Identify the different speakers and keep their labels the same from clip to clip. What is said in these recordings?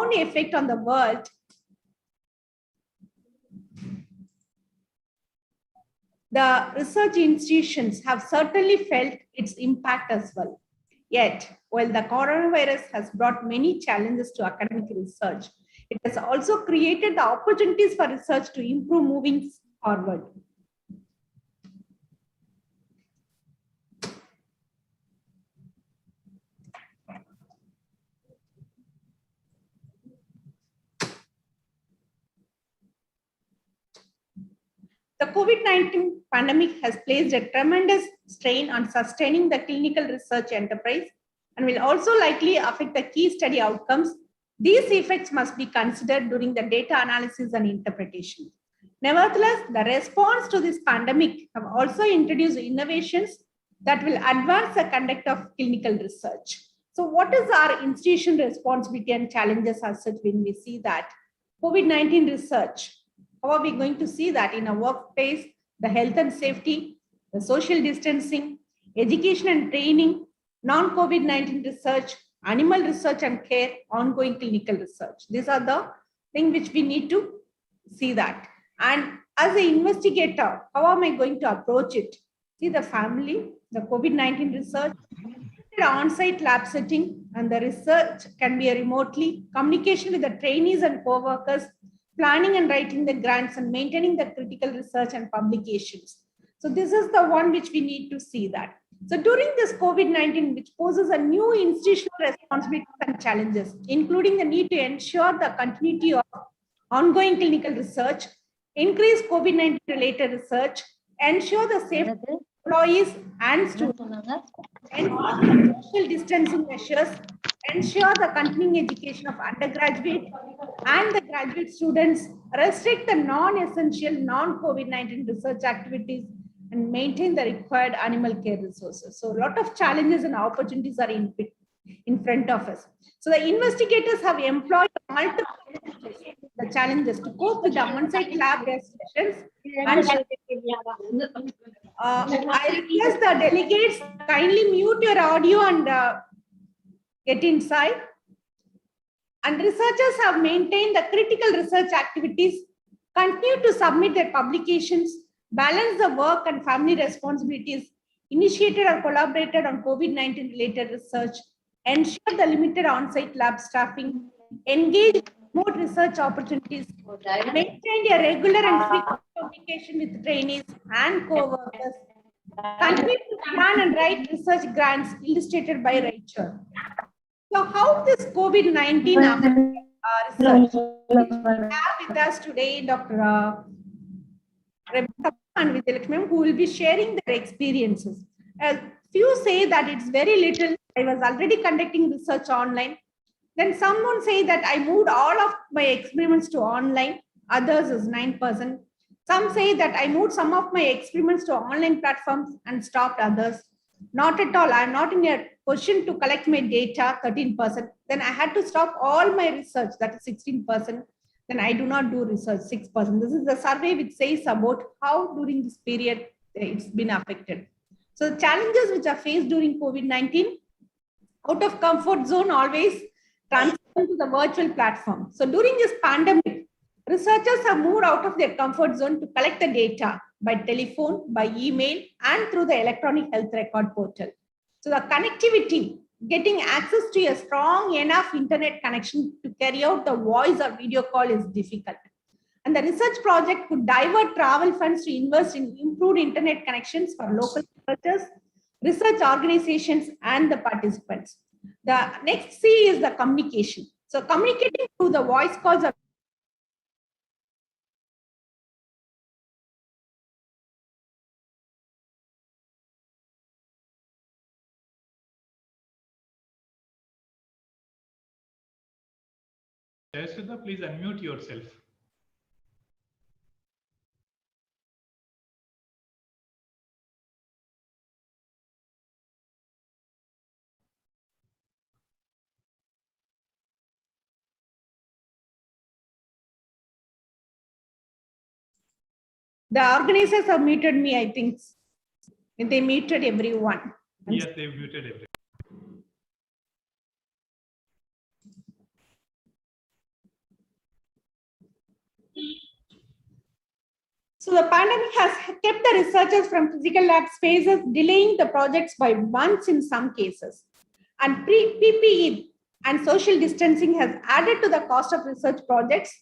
Speaker 1: effect on the world, the research institutions have certainly felt its impact as well. Yet, while the coronavirus has brought many challenges to academic research, it has also created the opportunities for research to improve moving forward. The COVID-19 pandemic has placed a tremendous strain on sustaining the clinical research enterprise and will also likely affect the key study outcomes. These effects must be considered during the data analysis and interpretation. Nevertheless, the response to this pandemic have also introduced innovations that will advance the conduct of clinical research. So what is our institution responsibility and challenges as such when we see that COVID-19 research? How are we going to see that in a workplace, the health and safety, the social distancing, education and training, non-COVID-19 research, animal research and care, ongoing clinical research? These are the things which we need to see that. And as an investigator, how am I going to approach it? See the family, the COVID-19 research, on-site lab setting, and the research can be a remotely, communication with the trainees and co-workers, planning and writing the grants, and maintaining the critical research and publications. So this is the one which we need to see that. So during this COVID-19, which poses a new institutional responsibilities and challenges, including the need to ensure the continuity of ongoing clinical research, increase COVID-19 related research, ensure the safety of employees and students, enforce social distancing measures, ensure the continuing education of undergraduate and the graduate students, restrict the non-essential non-COVID-19 research activities, and maintain the required animal care resources. So a lot of challenges and opportunities are in front of us. So the investigators have employed multiple challenges to cope with the on-site lab restrictions. I request the delegates kindly mute your audio and get inside. And researchers have maintained the critical research activities, continue to submit their publications, balance the work and family responsibilities, initiated or collaborated on COVID-19 related research, ensure the limited on-site lab staffing, engage remote research opportunities, maintain a regular and frequent communication with trainees and co-workers, continue to plan and write research grants illustrated by Rachel. So how this COVID-19 research? We have with us today Dr. Rebecca and Vijayalakshmi, who will be sharing their experiences. Few say that it's very little. I was already conducting research online. Then someone say that I moved all of my experiments to online. Others is 9%. Some say that I moved some of my experiments to online platforms and stopped others. Not at all. I'm not in a position to collect my data, 13%. Then I had to stop all my research, that is 16%. Then I do not do research, 6%. This is the survey which says about how during this period it's been affected. So the challenges which are faced during COVID-19, out of comfort zone always transition to the virtual platform. So during this pandemic, researchers have moved out of their comfort zone to collect the data by telephone, by email, and through the electronic health record portal. So the connectivity, getting access to a strong enough internet connection to carry out the voice or video call is difficult. And the research project could divert travel funds to invest in improved internet connections for local researchers, research organizations, and the participants. The next C is the communication. So communicating through the voice calls are
Speaker 2: Jayasudha, please unmute yourself.
Speaker 1: the organizers have muted me, I think. They muted everyone.
Speaker 2: Yes, they've muted everyone.
Speaker 1: So the pandemic has kept the researchers from physical lab spaces, delaying the projects by months in some cases. And PPE and social distancing has added to the cost of research projects,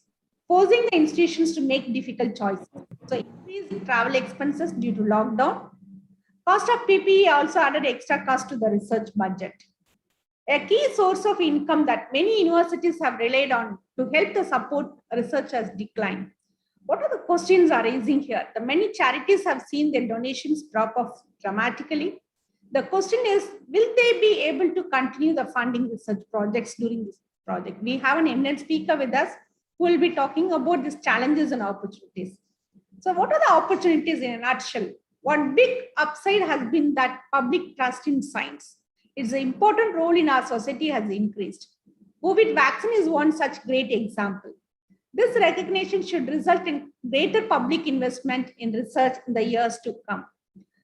Speaker 1: forcing the institutions to make difficult choices. So increased travel expenses due to lockdown. Cost of PPE also added extra cost to the research budget. A key source of income that many universities have relied on to help the support research has declined. What are the questions are raising here? The many charities have seen their donations drop off dramatically. The question is, will they be able to continue the funding research projects during this project? We have an eminent speaker with us who will be talking about these challenges and opportunities. So what are the opportunities in a nutshell? One big upside has been that public trust in science. Its important role in our society has increased. COVID vaccine is one such great example. This recognition should result in greater public investment in research in the years to come.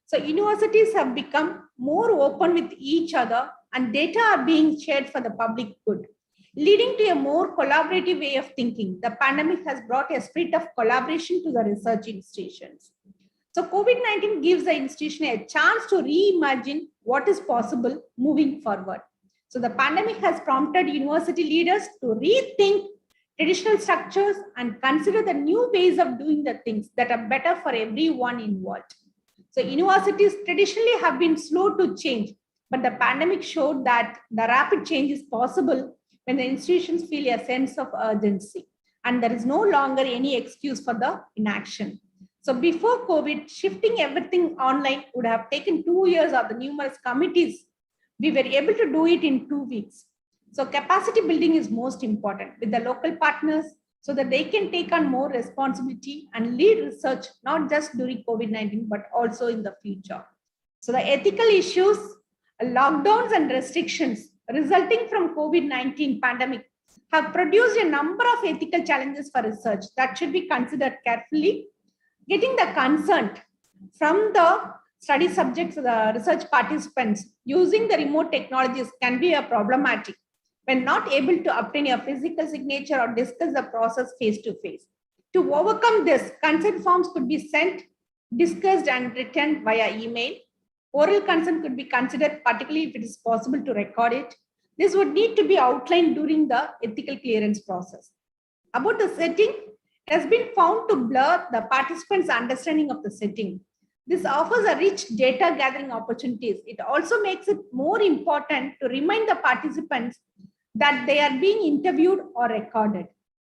Speaker 1: So universities have become more open with each other and data are being shared for the public good, leading to a more collaborative way of thinking. The pandemic has brought a spirit of collaboration to the research institutions. So COVID-19 gives the institution a chance to reimagine what is possible moving forward. So the pandemic has prompted university leaders to rethink traditional structures and consider the new ways of doing the things that are better for everyone involved. So universities traditionally have been slow to change, but the pandemic showed that the rapid change is possible when the institutions feel a sense of urgency and there is no longer any excuse for the inaction. So before COVID, shifting everything online would have taken 2 years of the numerous committees. We were able to do it in 2 weeks. So capacity building is most important with the local partners so that they can take on more responsibility and lead research, not just during COVID-19, but also in the future. So the ethical issues, lockdowns and restrictions resulting from COVID-19 pandemic have produced a number of ethical challenges for research that should be considered carefully. Getting the consent from the study subjects, the research participants using the remote technologies can be a problematic when not able to obtain a physical signature or discuss the process face to face. To overcome this, consent forms could be sent, discussed and written via email. Oral consent could be considered, particularly if it is possible to record it. This would need to be outlined during the ethical clearance process. About the setting, it has been found to blur the participants' understanding of the setting. This offers a rich data gathering opportunities. It also makes it more important to remind the participants that they are being interviewed or recorded.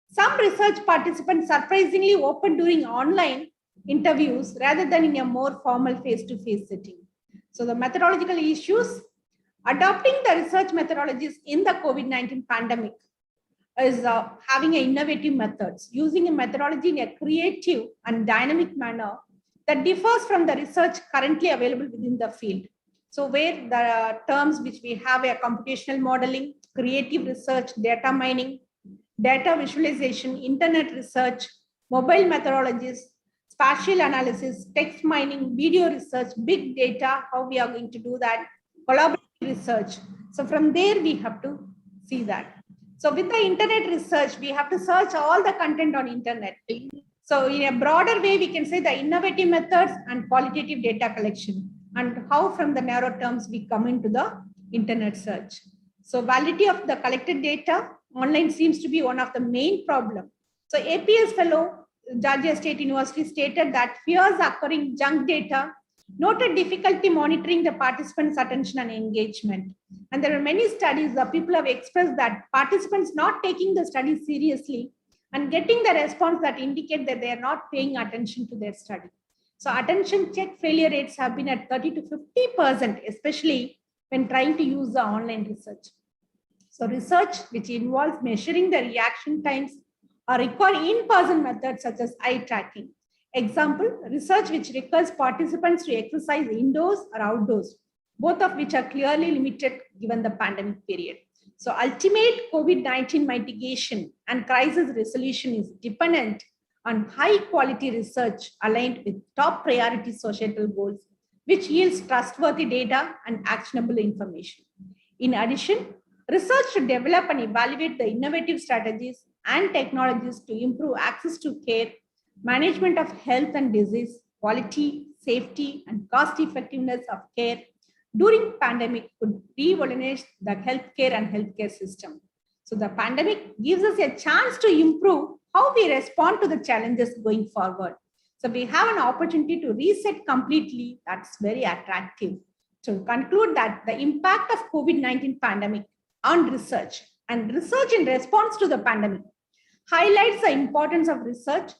Speaker 1: Some research participants surprisingly open during online interviews rather than in a more formal face-to-face setting. So the methodological issues, adopting the research methodologies in the COVID-19 pandemic is having innovative methods, using a methodology in a creative and dynamic manner that differs from the research currently available within the field. So where the terms which we have are computational modeling, creative research, data mining, data visualization, internet research, mobile methodologies, spatial analysis, text mining, video research, big data, how we are going to do that, collaborative research. So from there, we have to see that. So with the internet research, we have to search all the content on internet. So in a broader way, we can say the innovative methods and qualitative data collection and how from the narrow terms we come into the internet search. So validity of the collected data online seems to be one of the main problems. So APS fellow, Georgia State University stated that fears occurring junk data, noted difficulty monitoring the participants' attention and engagement. And there are many studies that people have expressed that participants not taking the study seriously and getting the response that indicate that they are not paying attention to their study. So attention check failure rates have been at 30 to 50%, especially when trying to use the online research. So research which involves measuring the reaction times or require in-person methods such as eye tracking. Example, research which requires participants to exercise indoors or outdoors, both of which are clearly limited given the pandemic period. So ultimate COVID-19 mitigation and crisis resolution is dependent on high quality research aligned with top priority societal goals, which yields trustworthy data and actionable information. In addition, research should develop and evaluate the innovative strategies and technologies to improve access to care, management of health and disease, quality, safety, and cost effectiveness of care during pandemic could revolutionize the healthcare and healthcare system. So the pandemic gives us a chance to improve how we respond to the challenges going forward. So we have an opportunity to reset completely. That's very attractive. To conclude that the impact of COVID-19 pandemic on research and research in response to the pandemic highlights the importance of research,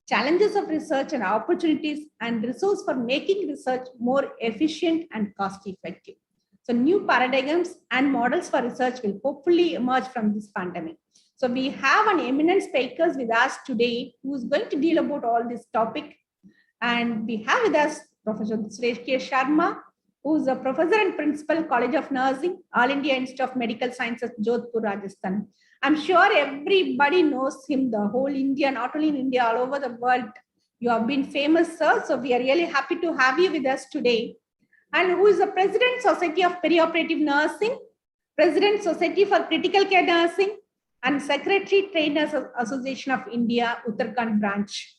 Speaker 1: challenges of research and opportunities, and resource for making research more efficient and cost effective. So new paradigms and models for research will hopefully emerge from this pandemic. So we have an eminent speakers with us today who is going to deal about all this topic. And we have with us Professor Suresh K. Sharma, who is a professor and principal, College of Nursing, All India Institute of Medical Sciences, Jodhpur, Rajasthan. I'm sure everybody knows him, the whole India, not only in India, all over the world. You have been famous, sir. So we are really happy to have you with us today. And who is the President, Society of Perioperative Nursing, President, Society for Critical Care Nursing, and Secretary, Trainers Association of India, Uttarakhand branch.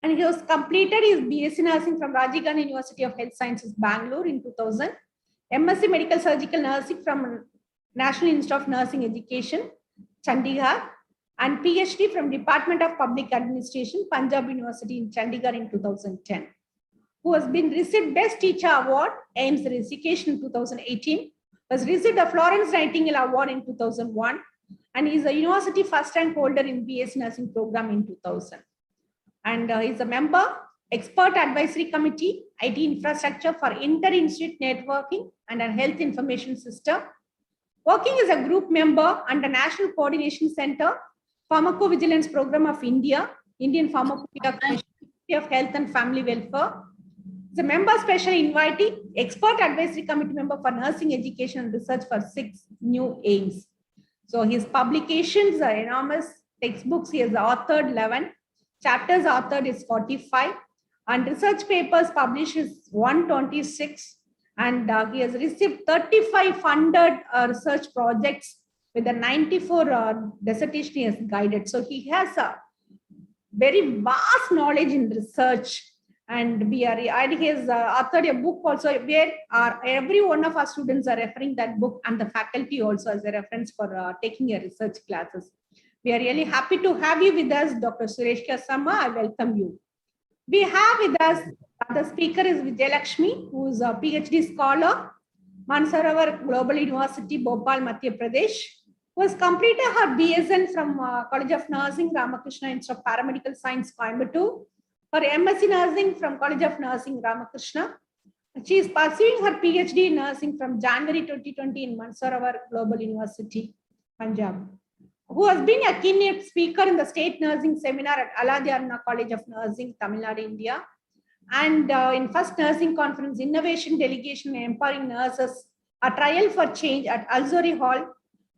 Speaker 1: And he has completed his BSc Nursing from Rajiv Gandhi University of Health Sciences, Bangalore in 2000, MSc Medical Surgical Nursing from National Institute of Nursing Education, Chandigarh, and PhD from Department of Public Administration, Punjab University in Chandigarh in 2010. Who has been received Best Teacher Award, AIMS Rishikesh in 2018, has received the Florence Nightingale Award in 2001, and is a university first rank holder in BSc Nursing program in 2000. And he's a member, Expert Advisory Committee, IT Infrastructure for Inter-Institute Networking and a Health Information System, working as a group member under National Coordination Center, Pharmacovigilance Program of India, Indian Pharmacopoeia Commission of Health and Family Welfare. He's a member special invitee, Expert Advisory Committee member for Nursing Education and Research for 6 new aims. So his publications are enormous. Textbooks, he has authored 11. Chapters authored is 45. And research papers published is 126. And he has received 35 funded research projects with the 94 dissertation he has guided. So he has a very vast knowledge in research. And he has authored a book also where every one of our students are referring that book, and the faculty also as a reference for taking your research classes. We are really happy to have you with us, Dr. Suresh K. Sharma. I welcome you. We have with us, the speaker is Vijay Lakshmi, who is a PhD scholar, Mansarovar Global University, Bhopal, Madhya Pradesh, who has completed her BSN from College of Nursing, Ramakrishna Institute of Paramedical Science, Coimbatore, her MSc Nursing from College of Nursing, Ramakrishna. She is pursuing her PhD in Nursing from January 2020 in Mansarovar Global University, Punjab, who has been a keynote speaker in the State Nursing Seminar at Aladhyarna College of Nursing, Tamil Nadu, India, and in First Nursing Conference, Innovation, Delegation, and Empowering Nurses, a Trial for Change at Al-Zouri Hall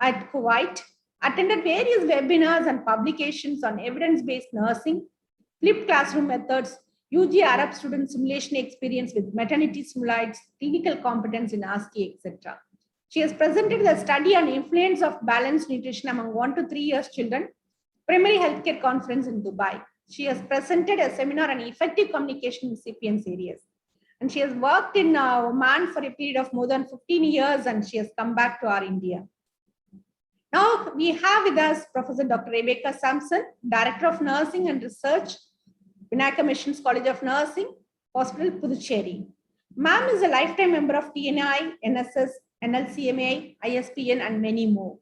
Speaker 1: at Kuwait, attended various webinars and publications on evidence-based nursing, flipped classroom methods, UG Arab student simulation experience with maternity simulites, clinical competence in ASCII, etc. She has presented the study on influence of balanced nutrition among 1 to 3 years children, primary healthcare conference in Dubai. She has presented a seminar on effective communication in CPN's areas. And she has worked in Oman for a period of more than 15 years, and she has come back to our India. Now we have with us Professor Dr. Rebecca Sampson, Director of Nursing and Research, Vinayaka Missions College of Nursing, Hospital, Puducherry. Ma'am is a lifetime member of TNI, NSS, NLCMA, ISPN, and many more.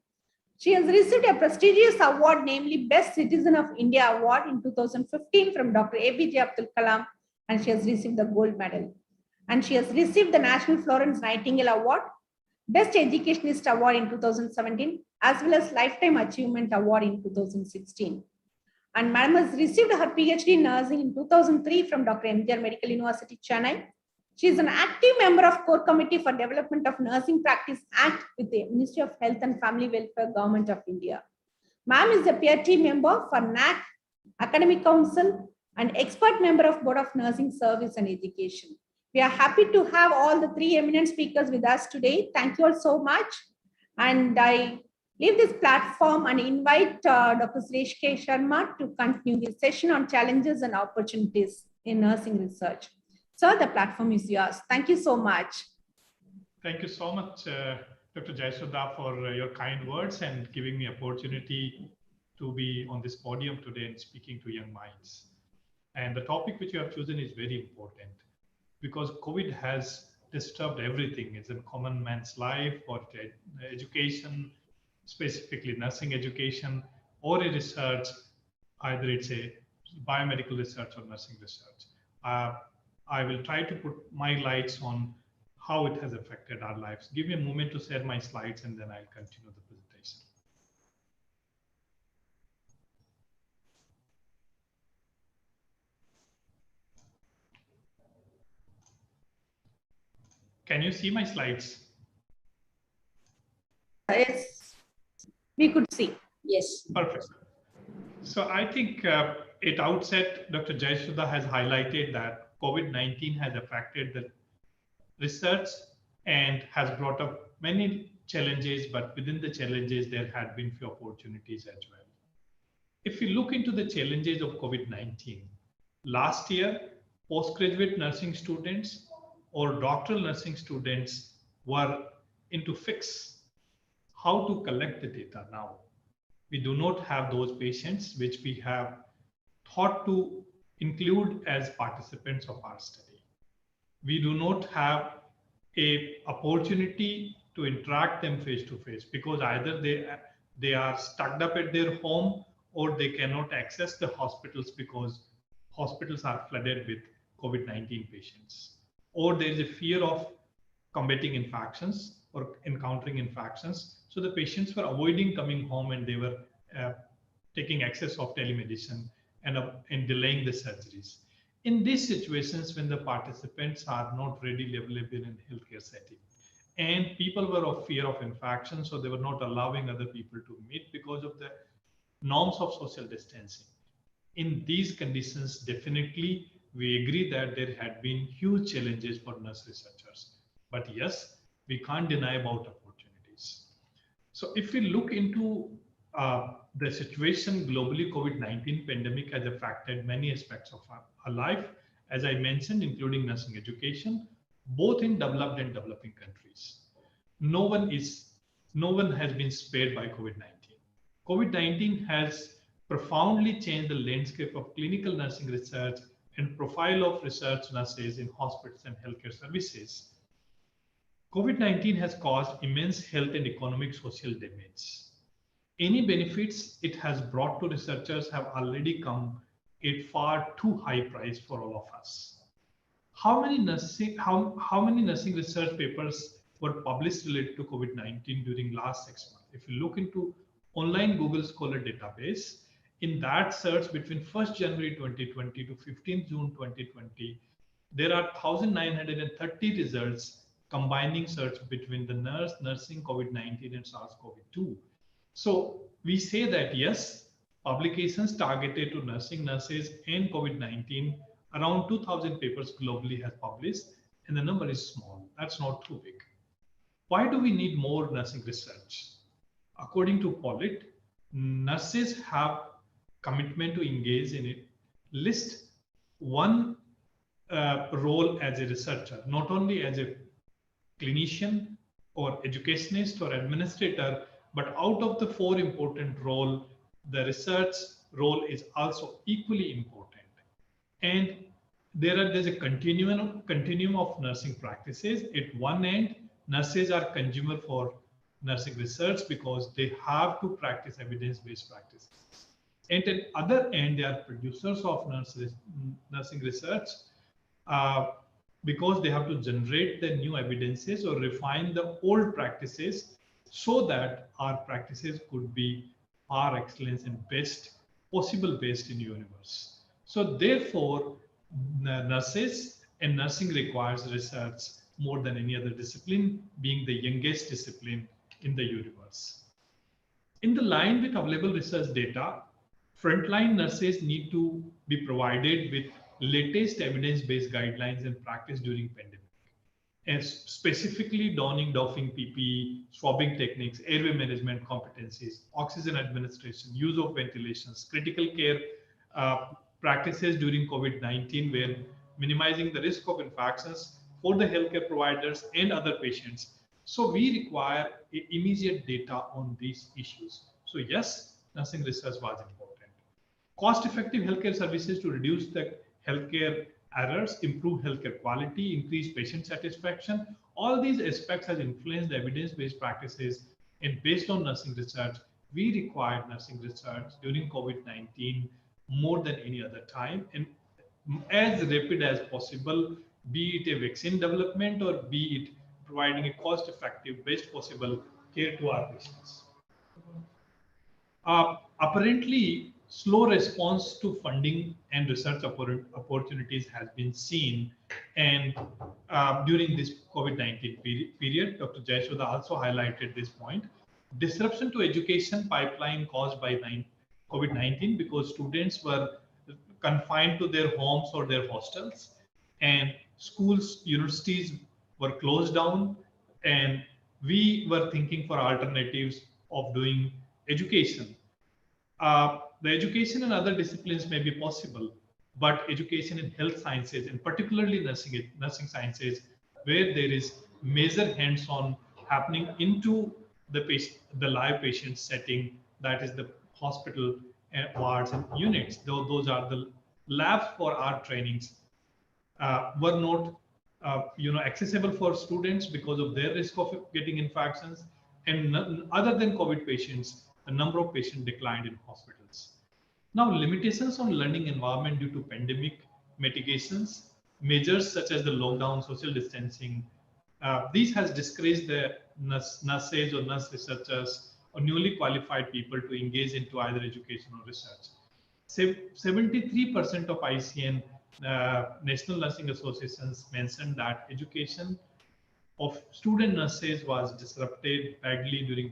Speaker 1: She has received a prestigious award, namely Best Citizen of India Award in 2015 from Dr. APJ Abdul Kalam, and she has received the gold medal. And she has received the National Florence Nightingale Award, Best Educationist Award in 2017, as well as Lifetime Achievement Award in 2016. And Madam has received her PhD in Nursing in 2003 from Dr. MGR Medical University, Chennai. She is an active member of Core Committee for Development of Nursing Practice Act with the Ministry of Health and Family Welfare, Government of India. Ma'am is a peer team member for NAC, Academic Council, and expert member of Board of Nursing Service and Education. We are happy to have all the 3 eminent speakers with us today. Thank you all so much. And I leave this platform and invite Dr. Suresh K. Sharma to continue his session on challenges and opportunities in nursing research. Sir, the platform is yours. Thank you so much.
Speaker 2: Thank you so much, Dr. Jayasudha, for your kind words and giving me opportunity to be on this podium today and speaking to young minds. And the topic which you have chosen is very important because COVID has disturbed everything. It's in common man's life or education, specifically nursing education, or a research, either it's a biomedical research or nursing research. I will try to put my lights on how it has affected our lives. Give me a moment to share my slides and then I'll continue the presentation. Can you see my slides?
Speaker 1: Yes, we could see.
Speaker 3: Yes.
Speaker 2: Perfect. So I think at outset, Dr. Jayasudha has highlighted that COVID-19 has affected the research and has brought up many challenges, but within the challenges, there had been few opportunities as well. If we look into the challenges of COVID-19, last year, postgraduate nursing students or doctoral nursing students were into fix how to collect the data now. We do not have those patients which we have thought to include as participants of our study. We do not have a opportunity to interact them face to face because either they are stuck up at their home or they cannot access the hospitals because hospitals are flooded with COVID-19 patients, or there is a fear of combating infections or encountering infections. So the patients were avoiding coming home and they were taking access of telemedicine and delaying the surgeries. In these situations, when the participants are not readily available in healthcare setting, and people were of fear of infection, so they were not allowing other people to meet because of the norms of social distancing. In these conditions, definitely we agree that there had been huge challenges for nurse researchers. But yes, we can't deny about opportunities. So if we look into the situation globally, COVID-19 pandemic has affected many aspects of our life, as I mentioned, including nursing education, both in developed and developing countries. No one has been spared by COVID-19. COVID-19 has profoundly changed the landscape of clinical nursing research and profile of research nurses in hospitals and healthcare services. COVID-19 has caused immense health and economic social damage. Any benefits it has brought to researchers have already come at far too high price for all of us. How many nursing research papers were published related to COVID-19 during last 6 months? If you look into online Google Scholar database, in that search between 1st January 2020 to 15th June 2020, there are 1,930 results combining search between the nursing COVID-19 and SARS-CoV-2. So we say that yes, publications targeted to nursing nurses and COVID-19, around 2,000 papers globally has published, and the number is small. That's not too big. Why do we need more nursing research? According to Pollitt, nurses have commitment to engage in it. List one role as a researcher, not only as a clinician or educationist or administrator, but out of the 4 important roles, the research role is also equally important. And there's a continuum of nursing practices. At one end, nurses are consumer for nursing research because they have to practice evidence-based practices. And at the other end, they are producers of nursing research because they have to generate the new evidences or refine the old practices so that our practices could be par excellence and best possible best in the universe. So therefore, nurses and nursing requires research more than any other discipline, being the youngest discipline in the universe. In the line with available research data, frontline nurses need to be provided with latest evidence-based guidelines and practice during pandemic. and specifically doffing PPE, swabbing techniques, airway management competencies, oxygen administration, use of ventilations, critical care practices during COVID-19, where minimizing the risk of infections for the healthcare providers and other patients. So we require immediate data on these issues. So yes, nursing research was important. Cost-effective healthcare services to reduce the healthcare errors, improve healthcare quality, increase patient satisfaction. All these aspects has influenced the evidence-based practices, and based on nursing research, we required nursing research during COVID-19 more than any other time, and as rapid as possible, be it a vaccine development or be it providing a cost-effective, best possible care to our patients. Apparently, slow response to funding and research opportunities has been seen, and during this COVID-19 period, Dr. Jayashoda also highlighted this point. Disruption to education pipeline caused by COVID-19 because students were confined to their homes or their hostels, and schools, universities were closed down, and we were thinking for alternatives of doing education. The education in other disciplines may be possible, but education in health sciences, and particularly nursing sciences, where there is major hands-on happening into the live patient setting, that is the hospital wards and units. Those are the labs for our trainings, were not accessible for students because of their risk of getting infections, and other than COVID patients, the number of patients declined in hospitals. Now, limitations on learning environment due to pandemic mitigations, measures such as the lockdown, social distancing, these has discouraged the nurses or nurse researchers or newly qualified people to engage into either education or research. 73% of ICN National Nursing Associations mentioned that education of student nurses was disrupted badly during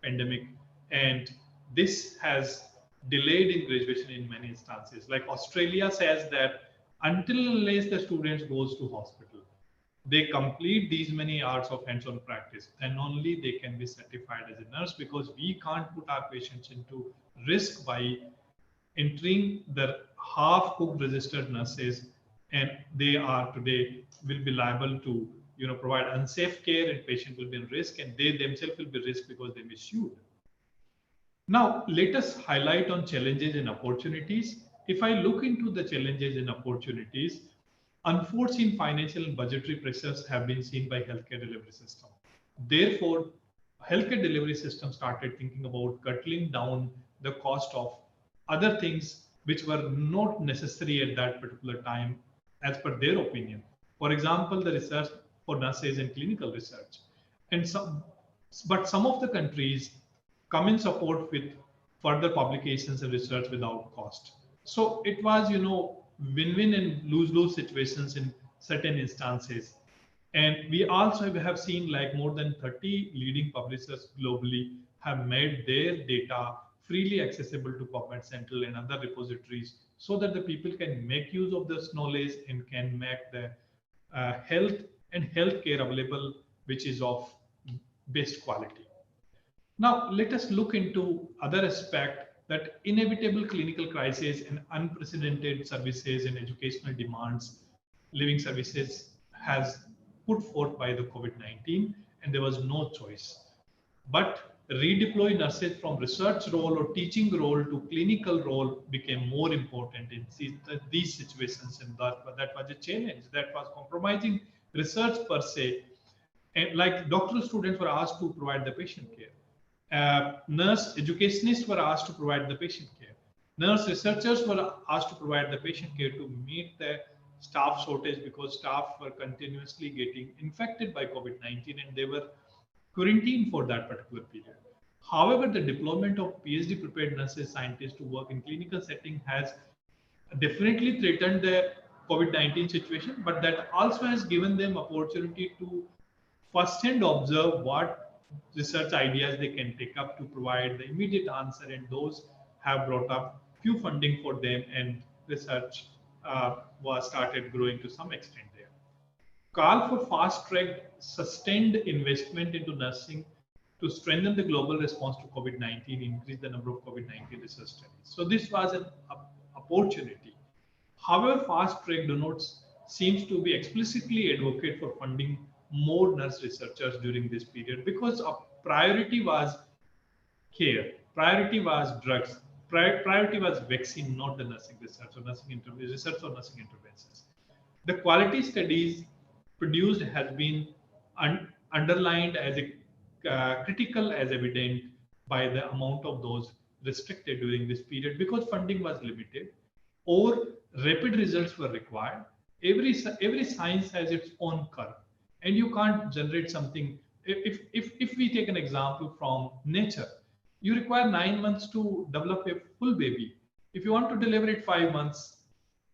Speaker 2: pandemic, and this has delayed in graduation in many instances. Like Australia says that until unless the students goes to hospital, they complete these many hours of hands-on practice, then only they can be certified as a nurse, because we can't put our patients into risk by entering the half-cooked registered nurses, and they are today will be liable to provide unsafe care, and patient will be in risk, and they themselves will be risk because they may be sued. Now, let us highlight on challenges and opportunities. If I look into the challenges and opportunities, unforeseen financial and budgetary pressures have been seen by healthcare delivery system. Therefore, healthcare delivery system started thinking about cutting down the cost of other things which were not necessary at that particular time, as per their opinion. For example, the research for nurses and clinical research. But some of the countries come in support with further publications and research without cost. So it was, win-win and lose-lose situations in certain instances. And we also have seen like more than 30 leading publishers globally have made their data freely accessible to PubMed Central and other repositories, so that the people can make use of this knowledge and can make the health and healthcare available, which is of best quality. Now, let us look into other aspect, that inevitable clinical crisis and unprecedented services and educational demands, living services has put forth by the COVID-19, and there was no choice. But redeploy nurses from research role or teaching role to clinical role became more important in these situations, and that was a challenge. That was compromising research per se. And like doctoral students were asked to provide the patient care. Nurse educationists were asked to provide the patient care. Nurse researchers were asked to provide the patient care to meet the staff shortage, because staff were continuously getting infected by COVID-19 and they were quarantined for that particular period. However, the deployment of PhD prepared nurses, scientists to work in clinical setting has definitely threatened the COVID-19 situation, but that also has given them opportunity to first-hand observe what research ideas they can take up to provide the immediate answer, and those have brought up few funding for them, and research was started growing to some extent there. call for fast-track, sustained investment into nursing to strengthen the global response to COVID-19, increase the number of COVID-19 research studies. So this was an opportunity. However, fast track do not seems to be explicitly advocate for funding more nurse researchers during this period because a priority was care, priority was drugs, priority was vaccine, not the nursing research or research or nursing interventions. The quality studies produced has been underlined as a critical as evident by the amount of those restricted during this period because funding was limited or rapid results were required. Every science has its own curve, and you can't generate something. If we take an example from nature, you require 9 months to develop a full baby. If you want to deliver it 5 months,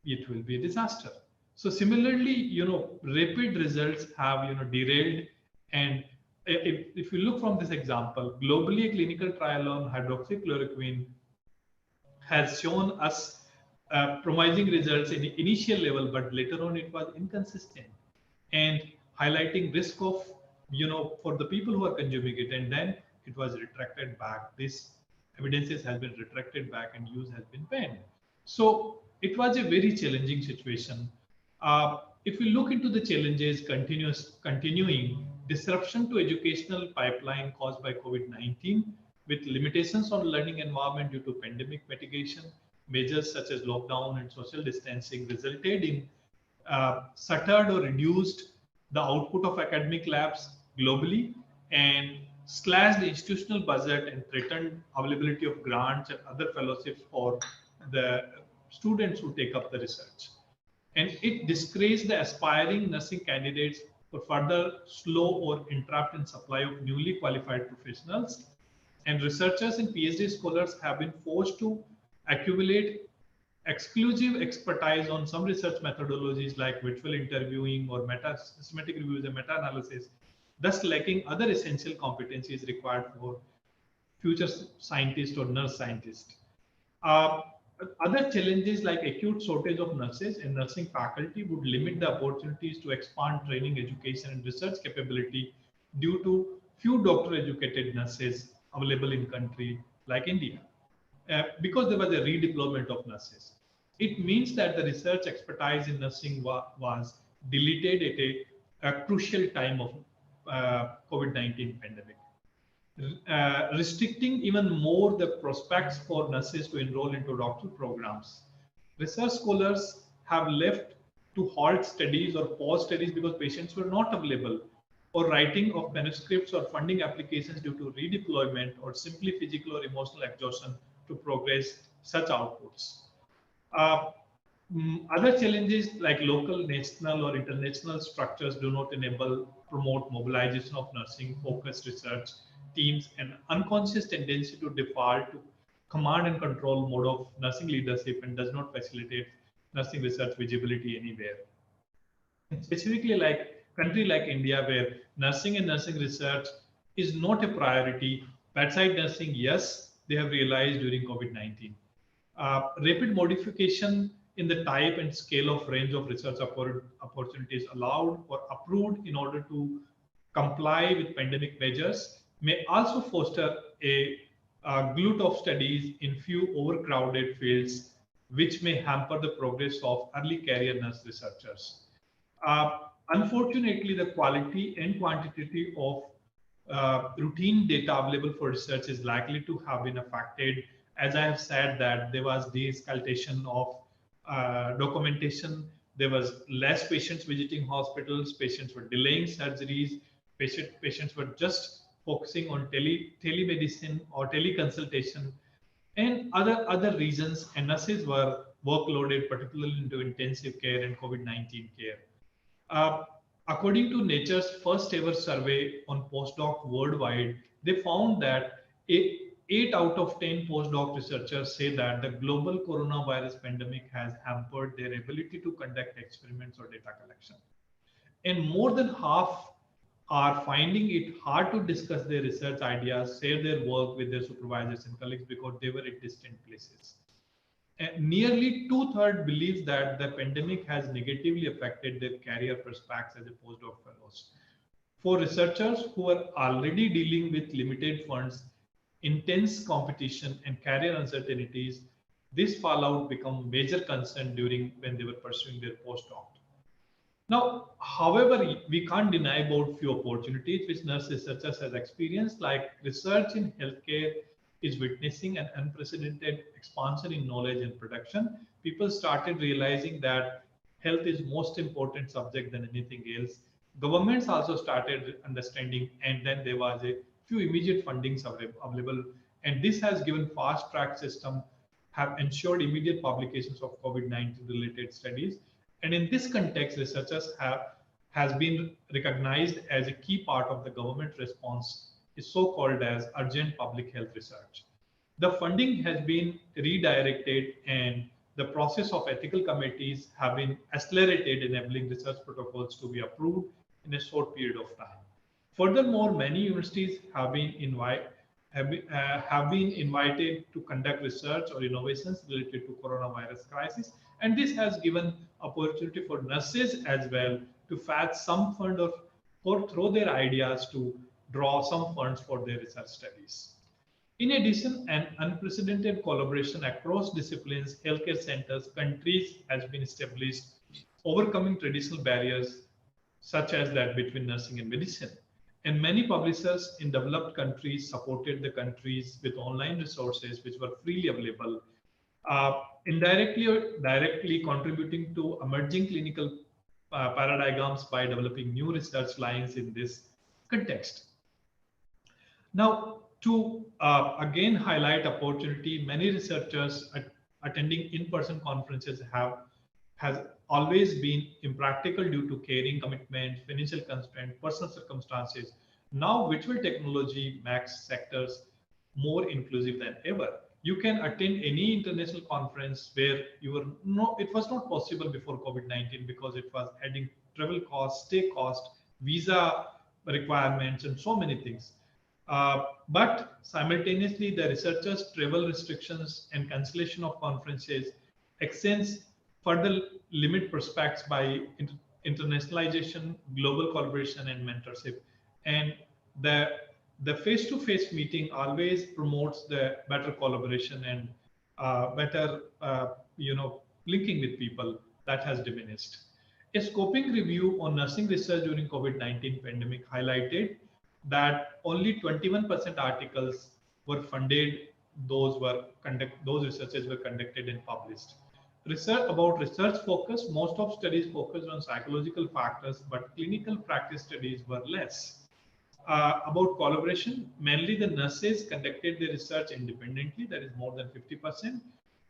Speaker 2: it will be a disaster. So similarly, rapid results have derailed. And if you look from this example, globally, a clinical trial on hydroxychloroquine has shown us promising results in the initial level, but later on it was inconsistent and highlighting risk of, for the people who are consuming it. And then it was retracted back. This evidences has been retracted back and use has been banned. So it was a very challenging situation. If we look into the challenges, continuing disruption to educational pipeline caused by COVID-19 with limitations on learning environment due to pandemic mitigation, measures such as lockdown and social distancing resulted in shuttered or reduced the output of academic labs globally and slashed the institutional budget and threatened availability of grants and other fellowships for the students who take up the research. And it discouraged the aspiring nursing candidates for further slow or interrupt in supply of newly qualified professionals. And researchers and PhD scholars have been forced to accumulate exclusive expertise on some research methodologies like virtual interviewing or systematic reviews and meta-analysis, thus lacking other essential competencies required for future scientists or nurse scientists. Other challenges like acute shortage of nurses and nursing faculty would limit the opportunities to expand training, education, and research capability due to few doctor-educated nurses available in country like India. Because there was a redeployment of nurses. It means that the research expertise in nursing was deleted at a crucial time of COVID-19 pandemic. Restricting even more the prospects for nurses to enroll into doctoral programs. Research scholars have left to halt studies or pause studies because patients were not available, or writing of manuscripts or funding applications due to redeployment or simply physical or emotional exhaustion to progress such outputs. Other challenges like local, national, or international structures do not promote mobilization of nursing focused research teams and unconscious tendency to default to command and control mode of nursing leadership and does not facilitate nursing research visibility anywhere. And specifically like country like India where nursing and nursing research is not a priority, bedside nursing, yes, they have realized during COVID-19. Rapid modification in the type and scale of range of research opportunities allowed or approved in order to comply with pandemic measures may also foster a glut of studies in few overcrowded fields, which may hamper the progress of early career nurse researchers. Unfortunately, the quality and quantity of routine data available for research is likely to have been affected. As I have said that there was de-escalation of documentation, there was less patients visiting hospitals, patients were delaying surgeries, patients were just focusing on telemedicine or teleconsultation and other reasons, and nurses were workloaded, particularly into intensive care and COVID-19 care. According to Nature's first ever survey on postdoc worldwide, they found that 8 out of 10 postdoc researchers say that the global coronavirus pandemic has hampered their ability to conduct experiments or data collection. And more than half are finding it hard to discuss their research ideas, share their work with their supervisors and colleagues because they were at distant places. Nearly two-thirds believes that the pandemic has negatively affected their career prospects as a postdoc fellows. For researchers who are already dealing with limited funds, intense competition, and career uncertainties, this fallout become major concern during when they were pursuing their postdoc. Now, however, we can't deny about few opportunities which nurse researchers has experienced, like research in healthcare is witnessing an unprecedented expansion in knowledge and production. People started realizing that health is most important subject than anything else. Governments also started understanding, and then there was a few immediate fundings available, and this has given fast track system have ensured immediate publications of COVID-19 related studies. And in this context, researchers has been recognized as a key part of the government response is so-called as urgent public health research. The funding has been redirected and the process of ethical committees have been accelerated, enabling research protocols to be approved in a short period of time. Furthermore, many universities have been invited to conduct research or innovations related to coronavirus crisis, and this has given opportunity for nurses as well to fetch some fund or throw their ideas to draw some funds for their research studies. In addition, an unprecedented collaboration across disciplines, healthcare centers, countries has been established, overcoming traditional barriers such as that between nursing and medicine. And many publishers in developed countries supported the countries with online resources which were freely available, indirectly or directly contributing to emerging clinical paradigms by developing new research lines in this context. Now, to again highlight opportunity, many researchers attending in-person conferences has always been impractical due to caring commitments, financial constraints, personal circumstances. Now, virtual technology makes sectors more inclusive than ever. You can attend any international conference where you were no, it was not possible before COVID-19 because it was adding travel costs, stay cost, visa requirements, and so many things. But simultaneously, the researchers' travel restrictions and cancellation of conferences extends further limit prospects by internationalization, global collaboration, and mentorship. And the the face-to-face meeting always promotes the better collaboration and better linking with people that has diminished. A scoping review on nursing research during COVID-19 pandemic highlighted that only 21% articles were funded, those researches were conducted and published. Research about research focus, most of studies focused on psychological factors, but clinical practice studies were less. About collaboration, mainly the nurses conducted the research independently, that is more than 50%,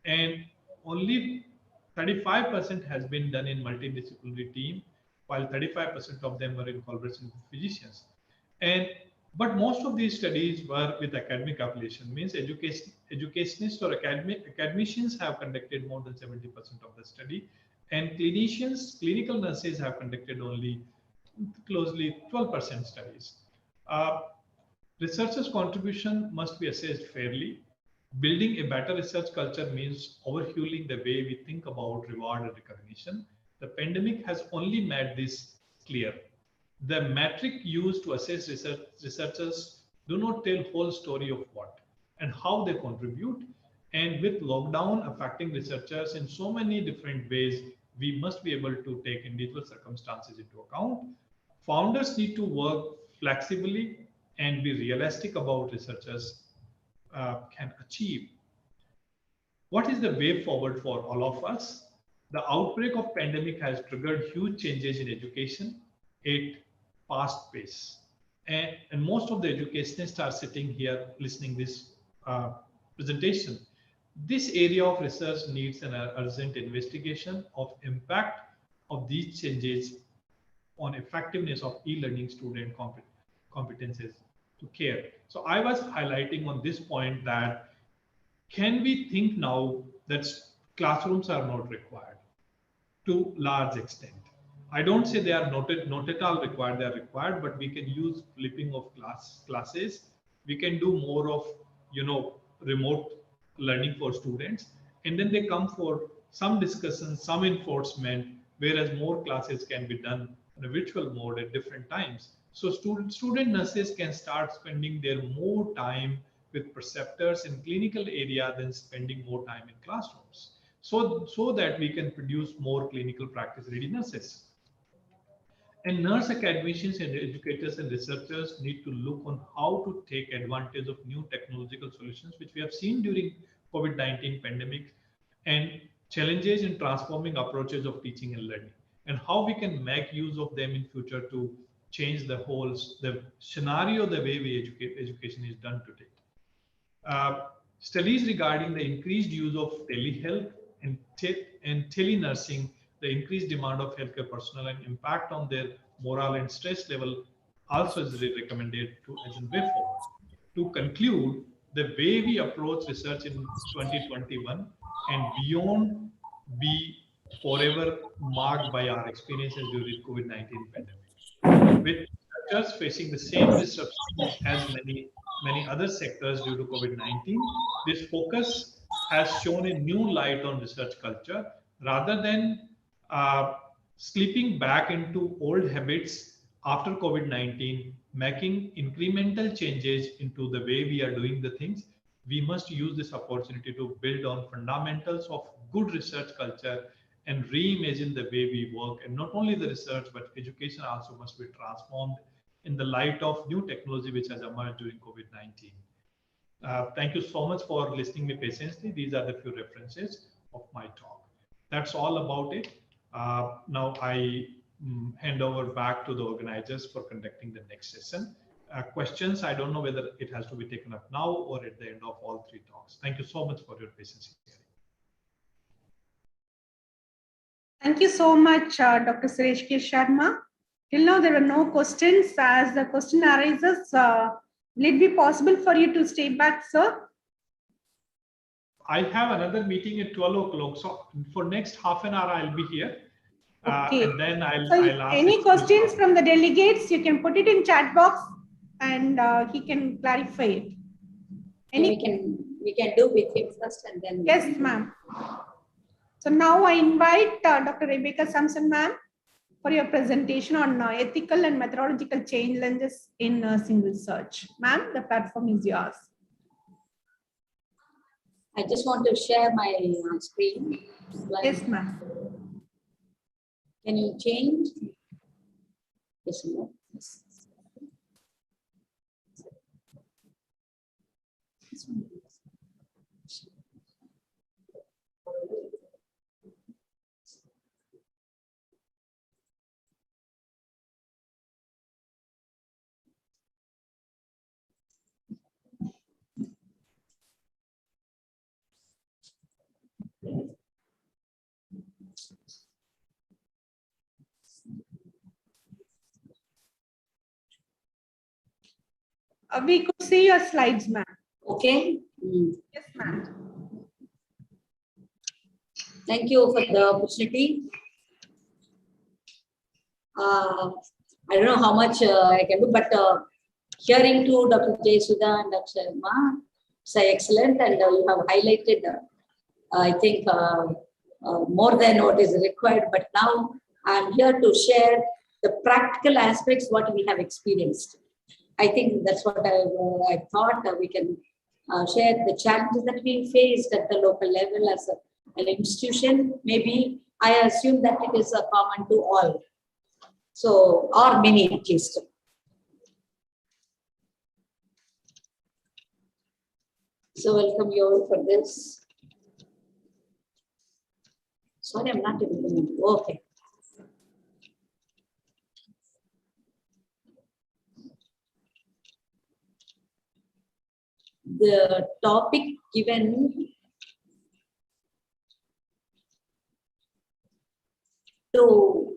Speaker 2: and only 35% has been done in multidisciplinary team, while 35% of them were in collaboration with physicians. And but most of these studies were with academic affiliation, means educationists or academicians have conducted more than 70% of the study, and clinical nurses have conducted only closely 12% studies. Uh, Researchers' contribution must be assessed fairly. Building a better research culture means overhauling the way we think about reward and recognition. The pandemic has only made this clear. The metric used to assess researchers do not tell whole story of what and how they contribute. And with lockdown affecting researchers in so many different ways, we must be able to take individual circumstances into account. Founders need to work flexibly and be realistic about researchers can achieve. What is the way forward for all of us? The outbreak of pandemic has triggered huge changes in education at fast pace. And most of the educationists are sitting here listening this presentation. This area of research needs an urgent investigation of impact of these changes on effectiveness of e-learning student competences to care. So I was highlighting on this point that can we think now that classrooms are not required to large extent? I don't say they are not at all required, they are required, but we can use flipping of classes. We can do more of remote learning for students. and then they come for some discussion, some enforcement, whereas more classes can be done in a virtual mode at different times. So student nurses can start spending their more time with preceptors in clinical area than spending more time in classrooms. So that we can produce more clinical practice ready nurses. And nurse academicians and educators and researchers need to look on how to take advantage of new technological solutions, which we have seen during COVID-19 pandemic, and challenges in transforming approaches of teaching and learning, and how we can make use of them in future to change the scenario, the way we education is done today. Studies regarding the increased use of telehealth and telenursing, the increased demand of healthcare personnel and impact on their morale and stress level also is recommended as a way forward. To conclude, the way we approach research in 2021 and beyond be forever marked by our experiences during COVID-19 pandemic. With researchers facing the same disruptions as many other sectors due to COVID-19, this focus has shown a new light on research culture rather than slipping back into old habits after COVID-19, making incremental changes into the way we are doing the things. We must use this opportunity to build on fundamentals of good research culture and reimagine the way we work. And not only the research, but education also must be transformed in the light of new technology which has emerged during COVID-19. Thank you so much for listening me patiently. These are the few references of my talk. That's all about it. Now I hand over back to the organizers for conducting the next session. Questions, I don't know whether it has to be taken up now or at the end of all three talks. Thank you so much for your patience.
Speaker 1: Thank you so much, Dr. Suresh K. Sharma. Till now, there were no questions. As the question arises, will it be possible for you to stay back, sir?
Speaker 2: I have another meeting at 12 o'clock. So for next half an hour, I'll be here.
Speaker 1: Okay.
Speaker 2: And then I'll ask
Speaker 1: any questions from the delegates, you can put it in chat box and he can clarify it.
Speaker 3: We can do with him first and then.
Speaker 1: Yes, ma'am. So now I invite Dr. Rebecca Sampson, ma'am, for your presentation on ethical and methodological challenges in nursing research. Ma'am, the platform is yours.
Speaker 3: I just want to share my screen.
Speaker 1: Yes, ma'am.
Speaker 3: Can you change? Yes, ma'am. Yes.
Speaker 1: We could see your slides, ma'am.
Speaker 3: Okay.
Speaker 1: Yes, ma'am.
Speaker 3: Thank you for the opportunity. I don't know how much I can do, but hearing to Dr. J. Sudha and Dr. Sharma, it's excellent, and you have highlighted, I think, more than what is required. But now I'm here to share the practical aspects what we have experienced. I think that's what I thought we can share the challenges that we faced at the local level as an institution. Maybe I assume that it is common to all. So, or many at least. So, welcome you all for this. Sorry, I'm not able to move. Okay. The topic given to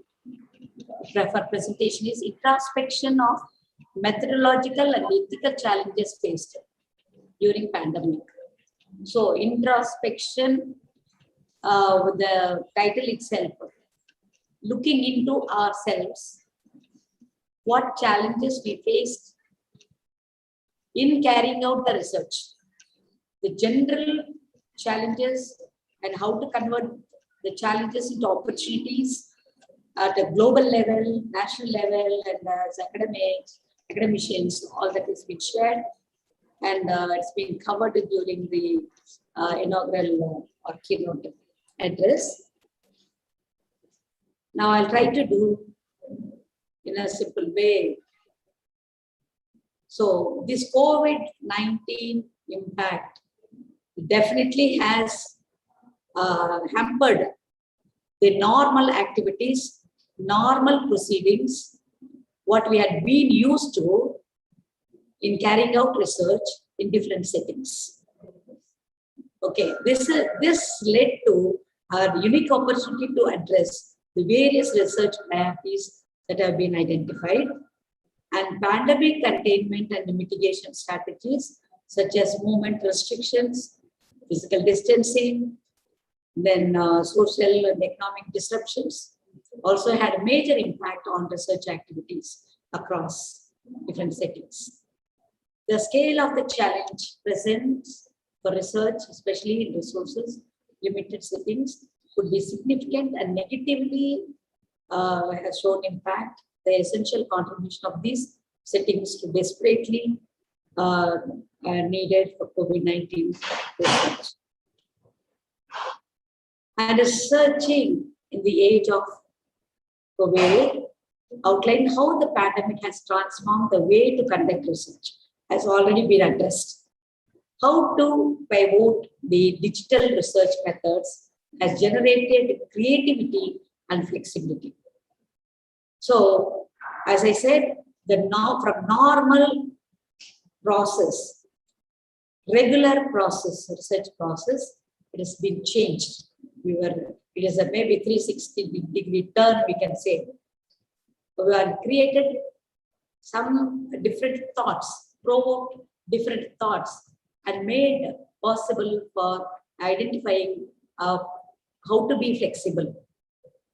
Speaker 3: refer presentation is introspection of methodological and ethical challenges faced during pandemic. So introspection, with the title itself, looking into ourselves, what challenges we faced in carrying out the research, the general challenges and how to convert the challenges into opportunities at a global level, national level, and as academics, academicians, all that has been shared. And it's been covered during the inaugural or keynote address. Now I'll try to do in a simple way. So this COVID-19 impact definitely has hampered the normal activities, normal proceedings, what we had been used to in carrying out research in different settings. Okay, this led to a unique opportunity to address the various research priorities that have been identified, and pandemic containment and mitigation strategies such as movement restrictions, physical distancing, then social and economic disruptions also had a major impact on research activities across different settings. The scale of the challenge presents for research, especially in resources, limited settings, could be significant and negatively has shown impact the essential contribution of these settings to desperately needed for COVID-19 research. And researching in the age of COVID outlined how the pandemic has transformed the way to conduct research, has already been addressed. How to pivot the digital research methods has generated creativity and flexibility. So, as I said, from normal process, regular process, research process, it has been changed. It is a maybe 360-degree turn, we can say. We have created some different thoughts, provoked different thoughts, and made possible for identifying how to be flexible.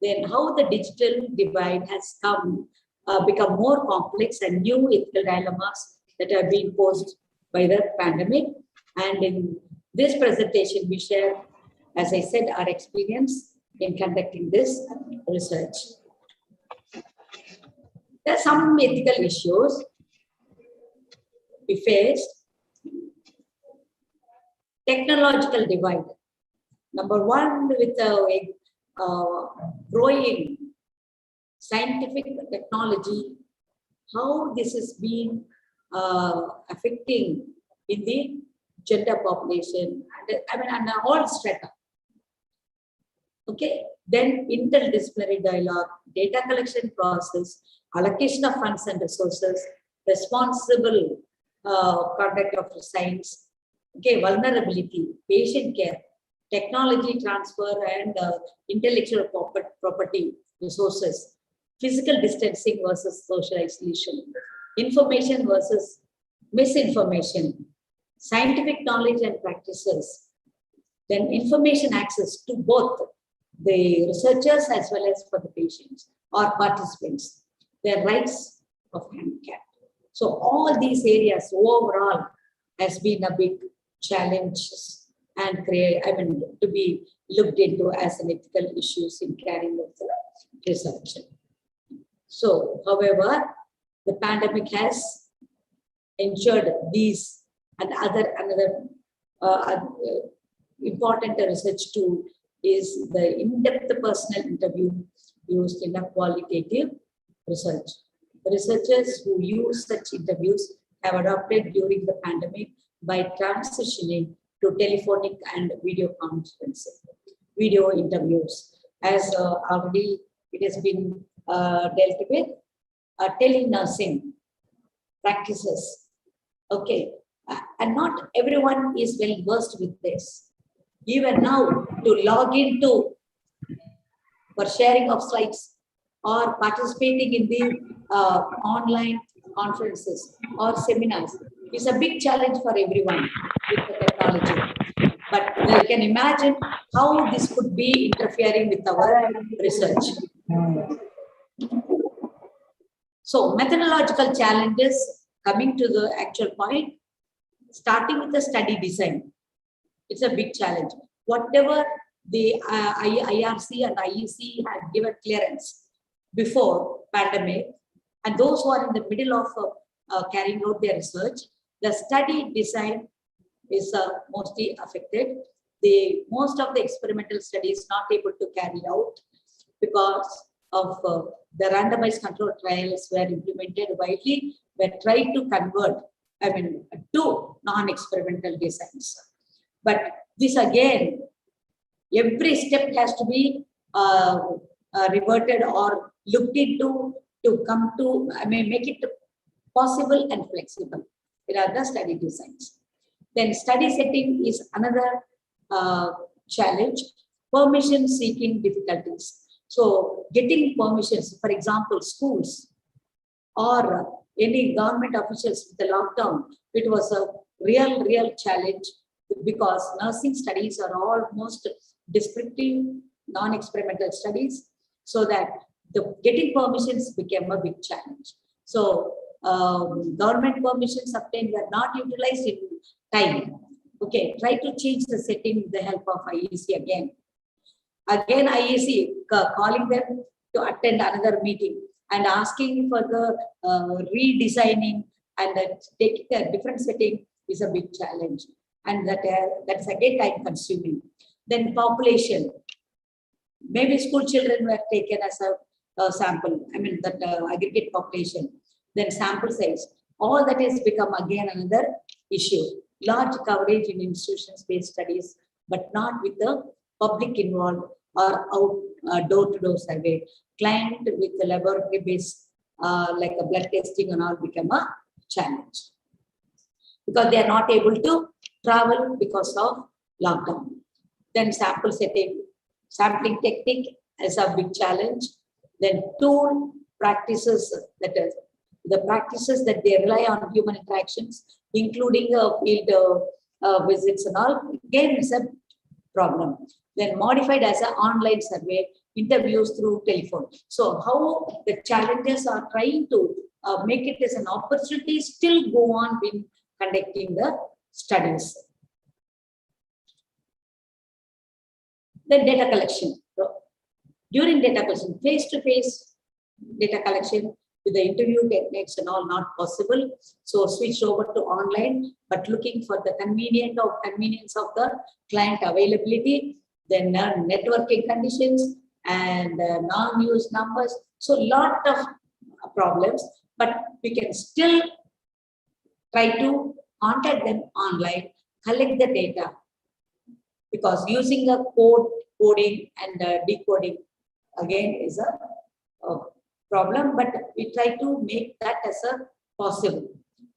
Speaker 3: Then how the digital divide has become more complex, and new ethical dilemmas that have been posed by the pandemic. And in this presentation, we share, as I said, our experience in conducting this research. There are some ethical issues we faced. Technological divide. Number one, with the growing scientific technology, how this is being affecting in the gender population, and all strata. Okay, then interdisciplinary dialogue, data collection process, allocation of funds and resources, responsible conduct of science, okay, vulnerability, patient care, technology transfer and intellectual property resources, physical distancing versus social isolation, information versus misinformation, scientific knowledge and practices, then information access to both the researchers as well as for the patients or participants, their rights of handicap. So all these areas overall has been a big challenge and to be looked into as an ethical issues in carrying out the research. So, however, the pandemic has ensured these and another important research tool is the in-depth personal interview used in a qualitative research. The researchers who use such interviews have adopted during the pandemic by transitioning to telephonic and video conferences, video interviews. As already it has been dealt with, telenursing practices. Okay, and not everyone is well versed with this. Even now, to log into for sharing of slides or participating in the online conferences or seminars is a big challenge for everyone with the technology. But you can imagine how this could be interfering with our research. So methodological challenges, coming to the actual point, starting with the study design. It's a big challenge. Whatever the IRC and IEC had given clearance before pandemic, and those who are in the middle of carrying out their research, the study design is mostly affected. Most of the experimental studies not able to carry out because of the randomized control trials were implemented widely, were tried to convert, to non-experimental designs. But this again, every step has to be reverted or looked into to come to, make it possible and flexible. There are the study designs. Then study setting is another challenge. Permission seeking difficulties. So getting permissions, for example, schools or any government officials with the lockdown, it was a real challenge because nursing studies are almost descriptive, non-experimental studies, so that the getting permissions became a big challenge. So government permissions obtained were not utilized in time. Okay, try to change the setting with the help of IEC again. Again, IEC calling them to attend another meeting and asking for the redesigning and taking a different setting is a big challenge. And that's again time consuming. Then population. Maybe school children were taken as a sample, that aggregate population. Then sample size. All that has become again another issue. Large coverage in institutions-based studies, but not with the public involved or out door-to-door survey. Client with the laboratory-based like a blood testing and all become a challenge because they are not able to travel because of lockdown. Then sample setting, sampling technique is a big challenge. Then tool practices, that is the practices that they rely on human interactions, including field visits and all, again is a problem. Then modified as an online survey, interviews through telephone. So how the challenges are trying to make it as an opportunity still go on in conducting the studies. Then data collection. During data collection, face-to-face data collection with the interview techniques and all not possible. So switch over to online, but looking for the convenience of the client availability, then networking conditions and non-use numbers. So lot of problems, but we can still try to contact them online, collect the data, because using a coding and decoding again is a problem, but we try to make that as a possible.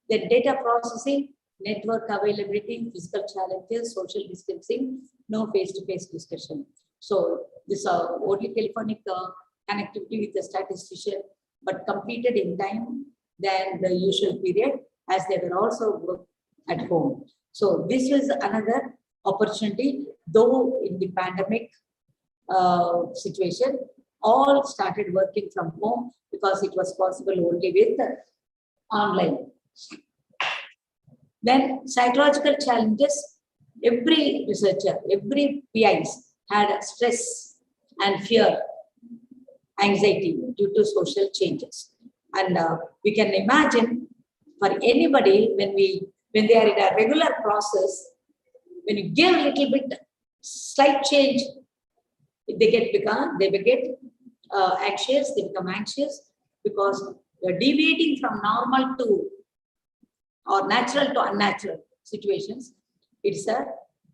Speaker 3: The data processing, network availability, physical challenges, social distancing, no face-to-face discussion. So this only telephonic connectivity with the statistician, but completed in time than the usual period, as they were also work at home. So this was another opportunity, though in the pandemic situation, all started working from home because it was possible only with online. Then psychological challenges, every researcher, every PIs had stress and fear, anxiety due to social changes. And we can imagine for anybody when they are in a regular process, when you give a little bit slight change, they get anxious, they become anxious because they're deviating from normal to or natural to unnatural situations. It's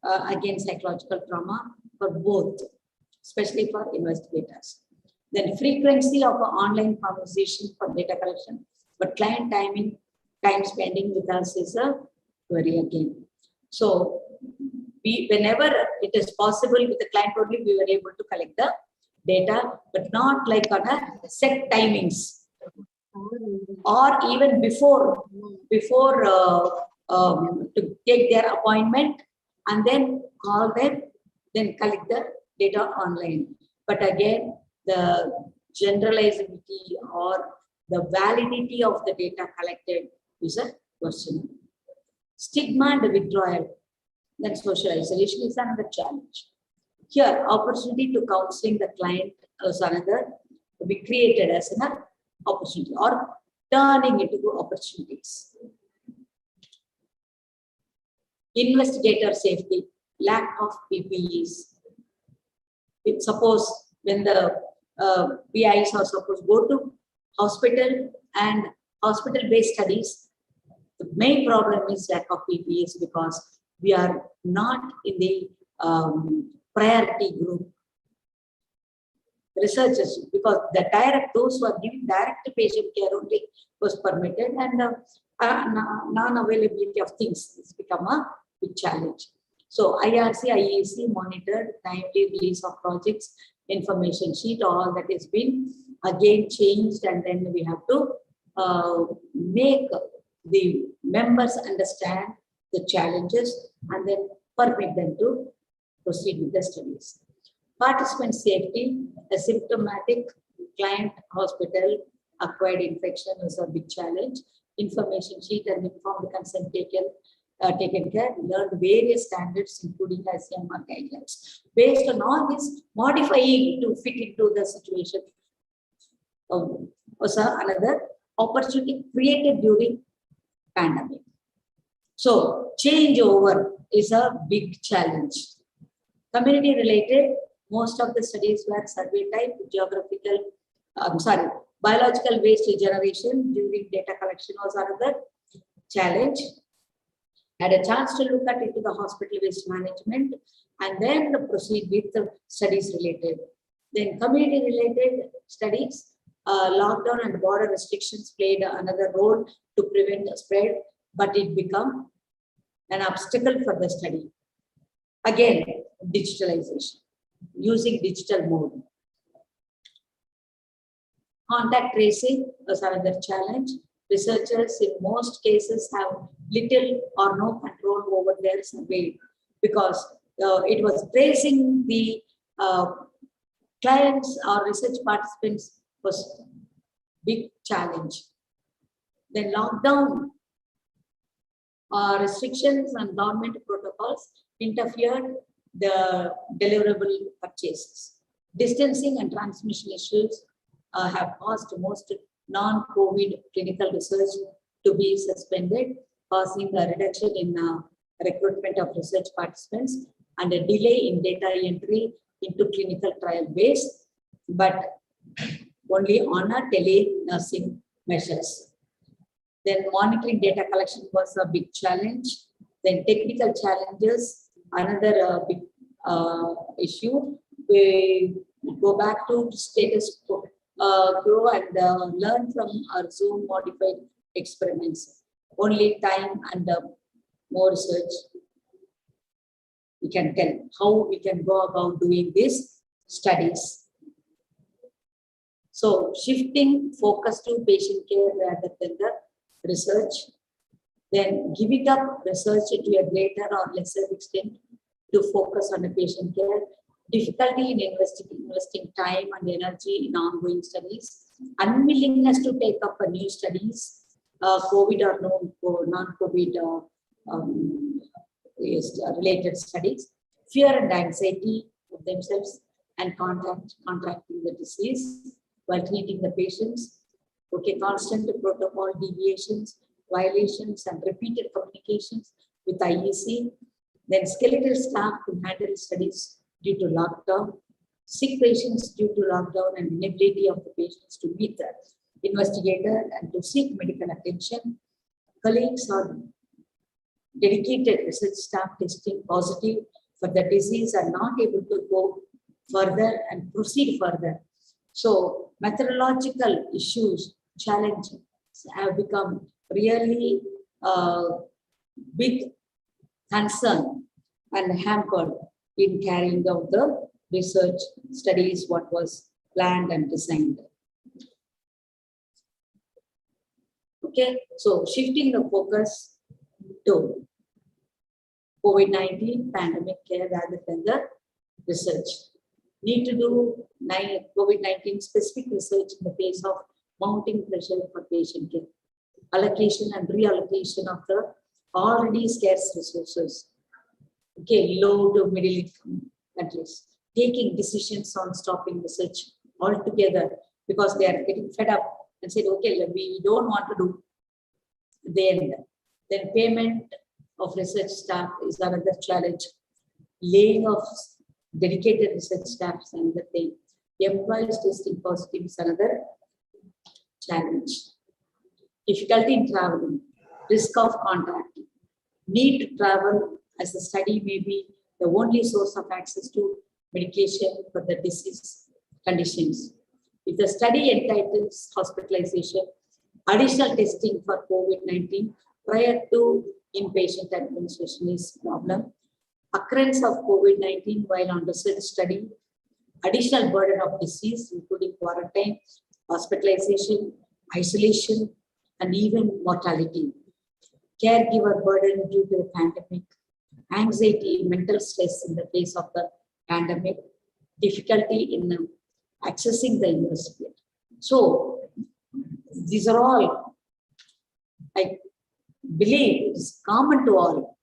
Speaker 3: again psychological trauma for both, especially for investigators. Then frequency of online conversation for data collection, but client time spending with us is a worry again. So whenever it is possible with the client only, we were able to collect the data, but not like on a set timings. Or even before to take their appointment and then call them, then collect the data online. But again, the generalizability or the validity of the data collected is a question. Stigma and withdrawal, then social isolation is another challenge. Here, opportunity to counseling the client is another to be created as an opportunity or turning it into opportunities. Investigator safety, lack of PPEs. If suppose when the PIs are supposed to go to hospital and hospital-based studies, the main problem is lack of PPEs because we are not in the priority group. Researchers, because those who are giving direct patient care only was permitted, and non-availability of things has become a big challenge. So IRC, IEC monitored timely release of projects, information sheet, all that has been again changed, and then we have to make the members understand the challenges and then permit them to proceed with the studies. Participant safety, a symptomatic client hospital acquired infection is a big challenge. Information sheet and informed consent taken care, learned various standards, including ICMR guidelines. Based on all this, modifying to fit into the situation was another opportunity created during pandemic. So changeover is a big challenge. Community related, most of the studies were survey type, biological waste generation during data collection was another challenge. Had a chance to look at into the hospital waste management and then proceed with the studies related. Then community related studies, lockdown and border restrictions played another role to prevent the spread, but it became an obstacle for the study. Again, digitalization, using digital mode. Contact tracing was another challenge. Researchers in most cases have little or no control over their survey because it was tracing the clients or research participants was big challenge. Then lockdown restrictions and government protocols interfered the deliverable purchases. Distancing and transmission issues have caused most non-COVID clinical research to be suspended, causing a reduction in recruitment of research participants and a delay in data entry into clinical trial base, but only on a tele-nursing measures. Then monitoring data collection was a big challenge. Then technical challenges, another big issue. We go back to status quo and learn from our Zoom modified experiments. Only time and more research we can tell how we can go about doing these studies. So shifting focus to patient care rather than the research, then giving up research to a greater or lesser extent to focus on the patient care, difficulty in investing time and energy in ongoing studies, unwillingness to take up new studies, COVID or non-COVID related studies, fear and anxiety of themselves and contracting the disease while treating the patients, constant protocol deviations, violations and repeated communications with IEC, then skeletal staff to handle studies due to lockdown, sick patients due to lockdown and inability of the patients to meet the investigator and to seek medical attention, colleagues or dedicated research staff testing positive for the disease are not able to go further and proceed further. So methodological issues, challenges have become really big concern and hampered in carrying out the research studies what was planned and designed. Okay, so shifting the focus to COVID-19 pandemic care rather than the research. Need to do COVID-19 specific research in the face of mounting pressure for patient care, allocation and reallocation of the already scarce resources. Okay, low to middle income countries. taking decisions on stopping research altogether because they are getting fed up and said, okay, we don't want to do. Then payment of research staff is another challenge. Laying off dedicated research staff is another thing. Employees testing positive is another challenge. Difficulty in traveling, risk of contact, need to travel as a study may be the only source of access to medication for the disease conditions. If the study entitles hospitalization, additional testing for COVID-19 prior to inpatient administration is a problem. Occurrence of COVID-19 while on research study, additional burden of disease, including quarantine, hospitalization, isolation, and even mortality. Caregiver burden due to the pandemic, anxiety, mental stress in the face of the pandemic, difficulty in accessing the university. So, these are all, I believe, is common to all.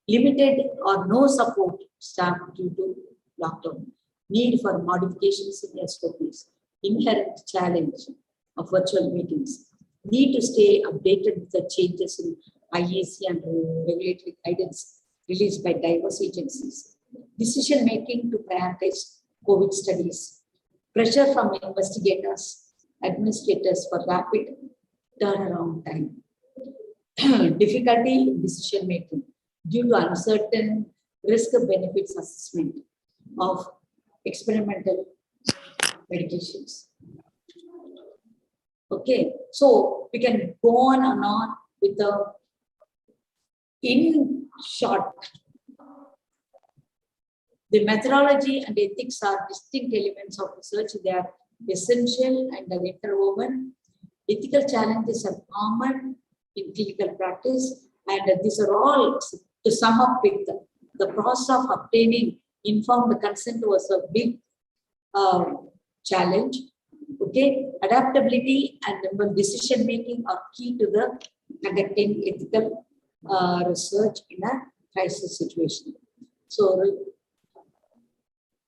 Speaker 3: Limited or no support staff due to lockdown, need for modifications in SOPs, inherent challenge of virtual meetings, need to stay updated with the changes in IEC and regulatory guidance released by diverse agencies, decision making to prioritize COVID studies, pressure from investigators, administrators for rapid turnaround time, difficulty in decision making due to uncertain risk benefits assessment of experimental medications. Okay, so we can go on and on with the, in short, the methodology and ethics are distinct elements of research. They are essential and are interwoven. Ethical challenges are common in clinical practice, and these are all to sum up with the process of obtaining informed consent was a big challenge. Okay, adaptability and decision making are key to the conducting ethical research in a crisis situation. So,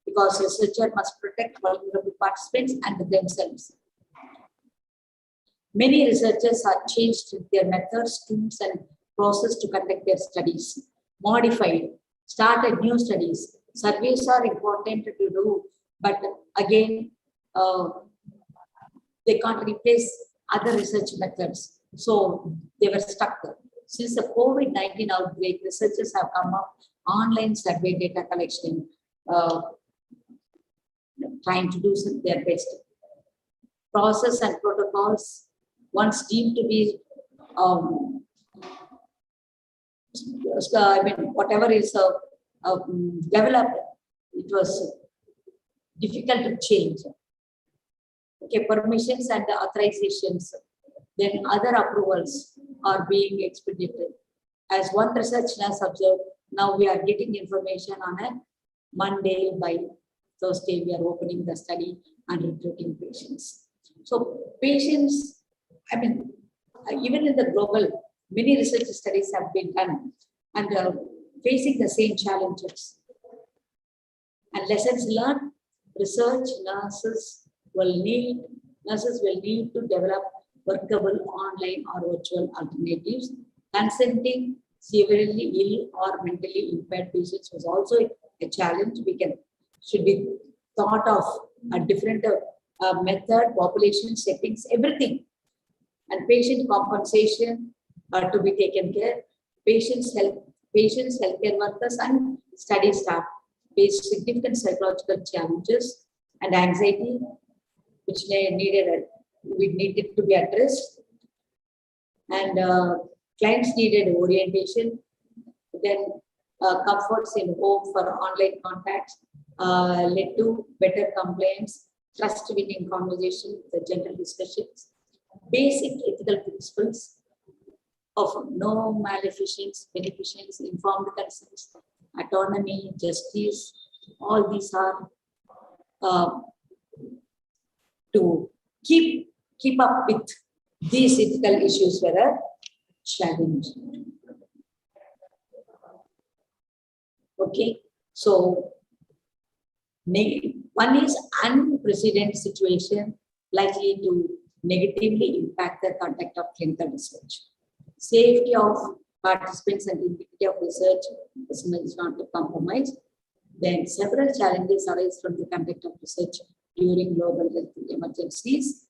Speaker 3: because researcher must protect vulnerable participants and themselves. Many researchers have changed their methods, tools, and process to conduct their studies, modified, started new studies. Surveys are important to do, but again, they can't replace other research methods. So they were stuck. Since the COVID-19 outbreak, researchers have come up online survey data collection, trying to do their best. Process and protocols, once deemed to be, whatever is developed, it was difficult to change. Okay, permissions and authorizations, then other approvals are being expedited. As one research nurse observed, now we are getting information on a Monday, by Thursday we are opening the study and recruiting patients. So patients, even in the global, many research studies have been done and facing the same challenges. And lessons learned, research nurses will need to develop workable online or virtual alternatives. Consenting severely ill or mentally impaired patients was also a challenge. Should be thought of a different method, population settings, everything. And patient compensation to be taken care. Patients, healthcare workers, and study staff face significant psychological challenges and anxiety, which needed to be addressed. And clients needed orientation. Then comforts in home for online contacts led to better compliance, trust-winning conversation, the general discussions, basic ethical principles of no maleficence, beneficence, informed consent, autonomy, justice. All these are to keep up with these ethical issues were a challenge. Okay, so One is unprecedented situation likely to negatively impact the conduct of clinical research. Safety of participants and integrity of research is not to compromise. Then several challenges arise from the conduct of research during global health emergencies.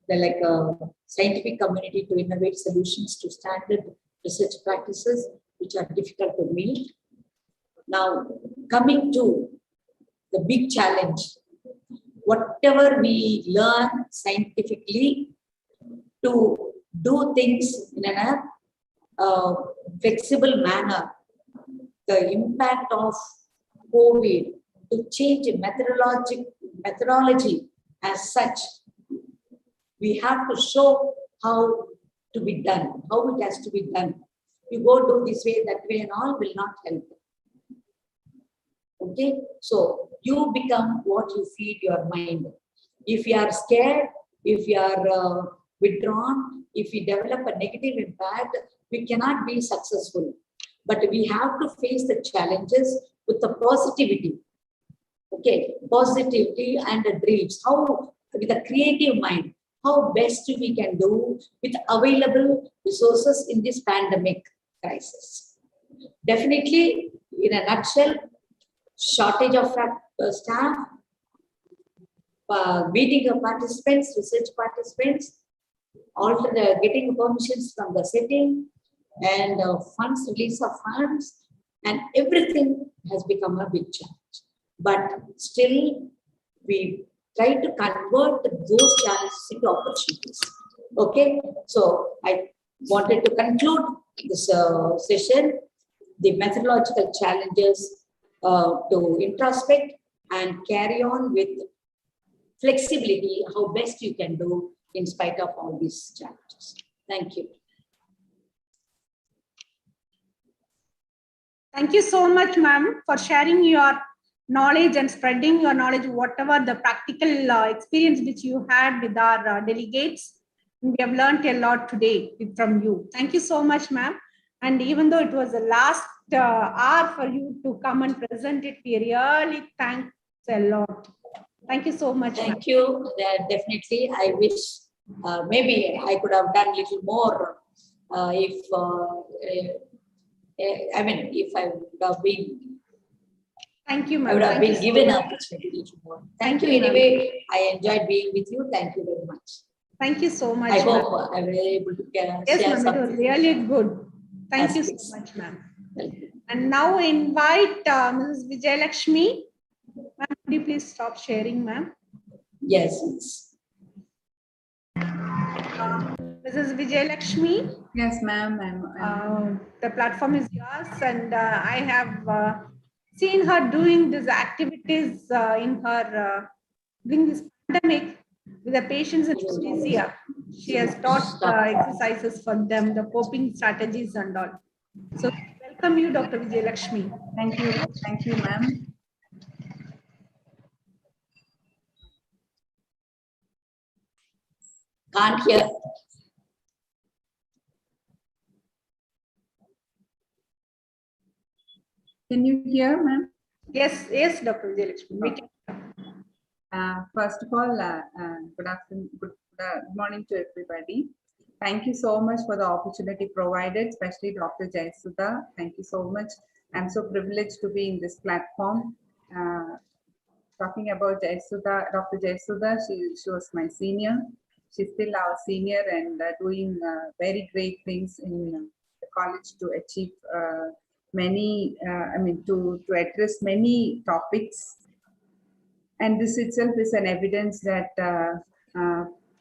Speaker 3: They're like a scientific community to innovate solutions to standard research practices, which are difficult to meet. Now, coming to the big challenge, whatever we learn scientifically to do things in a flexible manner, the impact of COVID to change methodology as such, we have to show how to be done, how it has to be done. You go do this way, that way, and all will not help. Okay, so you become what you feed your mind. If you are scared, if you are withdrawn, if you develop a negative impact, we cannot be successful. But we have to face the challenges with the positivity. Okay, positivity and the dreams. How, with a creative mind, how best we can do with available resources in this pandemic crisis. Definitely, in a nutshell, shortage of staff, meeting of participants, research participants, getting permissions from the setting, and funds, release of funds, and everything has become a big challenge. But still, we try to convert those challenges into opportunities. Okay, so I wanted to conclude this session, the methodological challenges to introspect and carry on with flexibility, how best you can do in spite of all these challenges. Thank you.
Speaker 1: Thank you so much, ma'am, for sharing your knowledge and spreading your knowledge, whatever the practical experience which you had with our delegates. We have learned a lot today from you. Thank you so much, ma'am. And even though it was the last hour for you to come and present it, we really thanks a lot. Thank you so much.
Speaker 3: Thank you. Definitely, I wish maybe I could have done a little more if I would have been.
Speaker 1: Thank you, ma'am.
Speaker 3: I would have been given an opportunity a little more. Thank you. Anyway, I enjoyed being with you. Thank you very much.
Speaker 1: Thank you so much.
Speaker 3: I hope I was able to share
Speaker 1: yes,
Speaker 3: something.
Speaker 1: it was really good. Thank you so much, ma'am. And now invite Mrs. Vijayalakshmi. Ma'am, could you please stop sharing, ma'am?
Speaker 3: Yes.
Speaker 1: Mrs. Vijayalakshmi.
Speaker 4: Yes, ma'am.
Speaker 1: The platform is yours, and I have seen her doing these activities in her during this pandemic with the patients in anesthesia. She has taught exercises for them, the coping strategies and all. So welcome you, Dr. Vijayalakshmi.
Speaker 4: Thank you. Thank you, ma'am.
Speaker 3: Can't hear.
Speaker 4: Can you hear, ma'am?
Speaker 1: Yes, yes, Dr. Vijayalakshmi.
Speaker 4: First of all, good afternoon, good morning to everybody. Thank you so much for the opportunity provided, especially Dr. Jayasudha. Thank you so much. I'm so privileged to be in this platform. Talking about Jayasudha, Dr. Jayasudha, she was my senior. She's still our senior and doing very great things in the college to achieve many, to address many topics. And this itself is an evidence that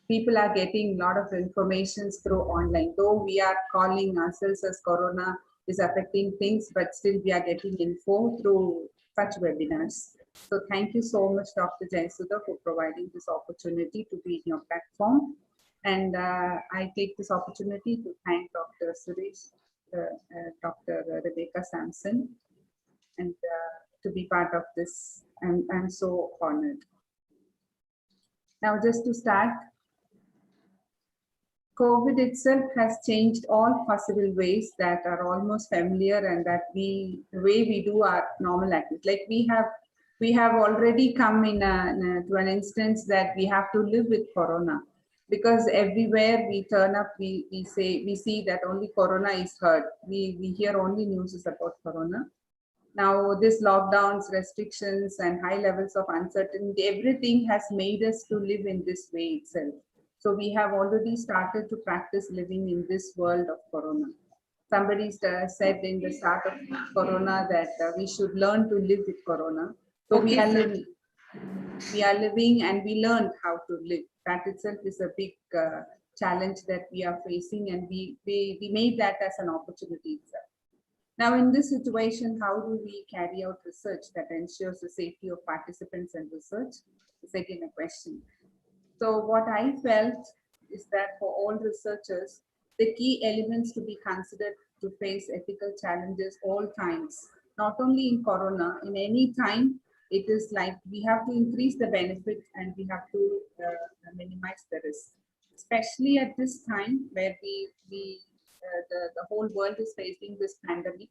Speaker 4: people are getting a lot of information through online. Though we are calling ourselves as Corona is affecting things, but still we are getting info through such webinars. So thank you so much, Dr. Jayasudha, for providing this opportunity to be in your platform. And I take this opportunity to thank Dr. Suresh, Dr. Rebecca Sampson, and to be part of this. I'm so honored. Now, just to start, COVID itself has changed all possible ways that are almost familiar and that the way we do our normal activities. Like we have We have already come to an instance that we have to live with corona, because everywhere we turn up, we see that only corona is heard. We hear only news about corona. Now, this lockdowns, restrictions, and high levels of uncertainty, everything has made us to live in this way itself. So we have already started to practice living in this world of corona. Somebody said in the start of corona that we should learn to live with corona. So we are living. We are living and we learned how to live. That itself is a big challenge that we are facing, and we made that as an opportunity itself. Now, in this situation, how do we carry out research that ensures the safety of participants and research? Is again a question. So what I felt is that for all researchers, the key elements to be considered to face ethical challenges all times, not only in corona, in any time, it is like we have to increase the benefit and we have to minimize the risk, especially at this time where the whole world is facing this pandemic.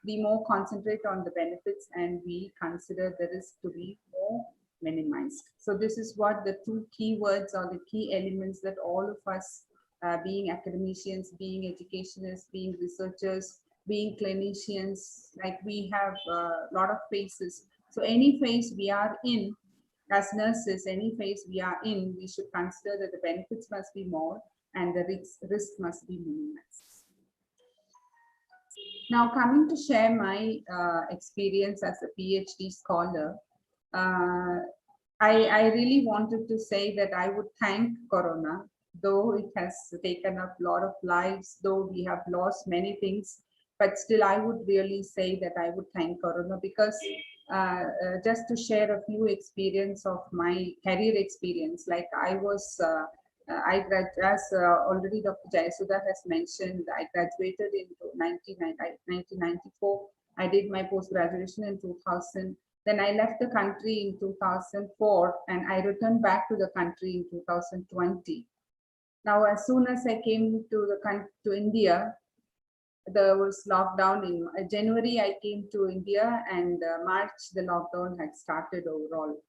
Speaker 4: We more concentrate on the benefits and we consider the risk to be more minimized. So this is what the two key words or the key elements that all of us, being academicians, being educationists, being researchers, being clinicians, like we have a lot of phases. So any phase we are in, as nurses, any phase we are in, we should consider that the benefits must be more and the risk must be minimized. Now, coming to share my experience as a PhD scholar, I really wanted to say that I would thank Corona, though it has taken up a lot of lives, though we have lost many things, but still I would really say that I would thank Corona, because just to share a few experience of my career experience, like I was, as already Dr. Jayasudha has mentioned, I graduated in 1994. I did my post-graduation in 2000. Then I left the country in 2004 and I returned back to the country in 2020. Now, as soon as I came to India, there was lockdown in January. I came to India, and March the lockdown had started overall.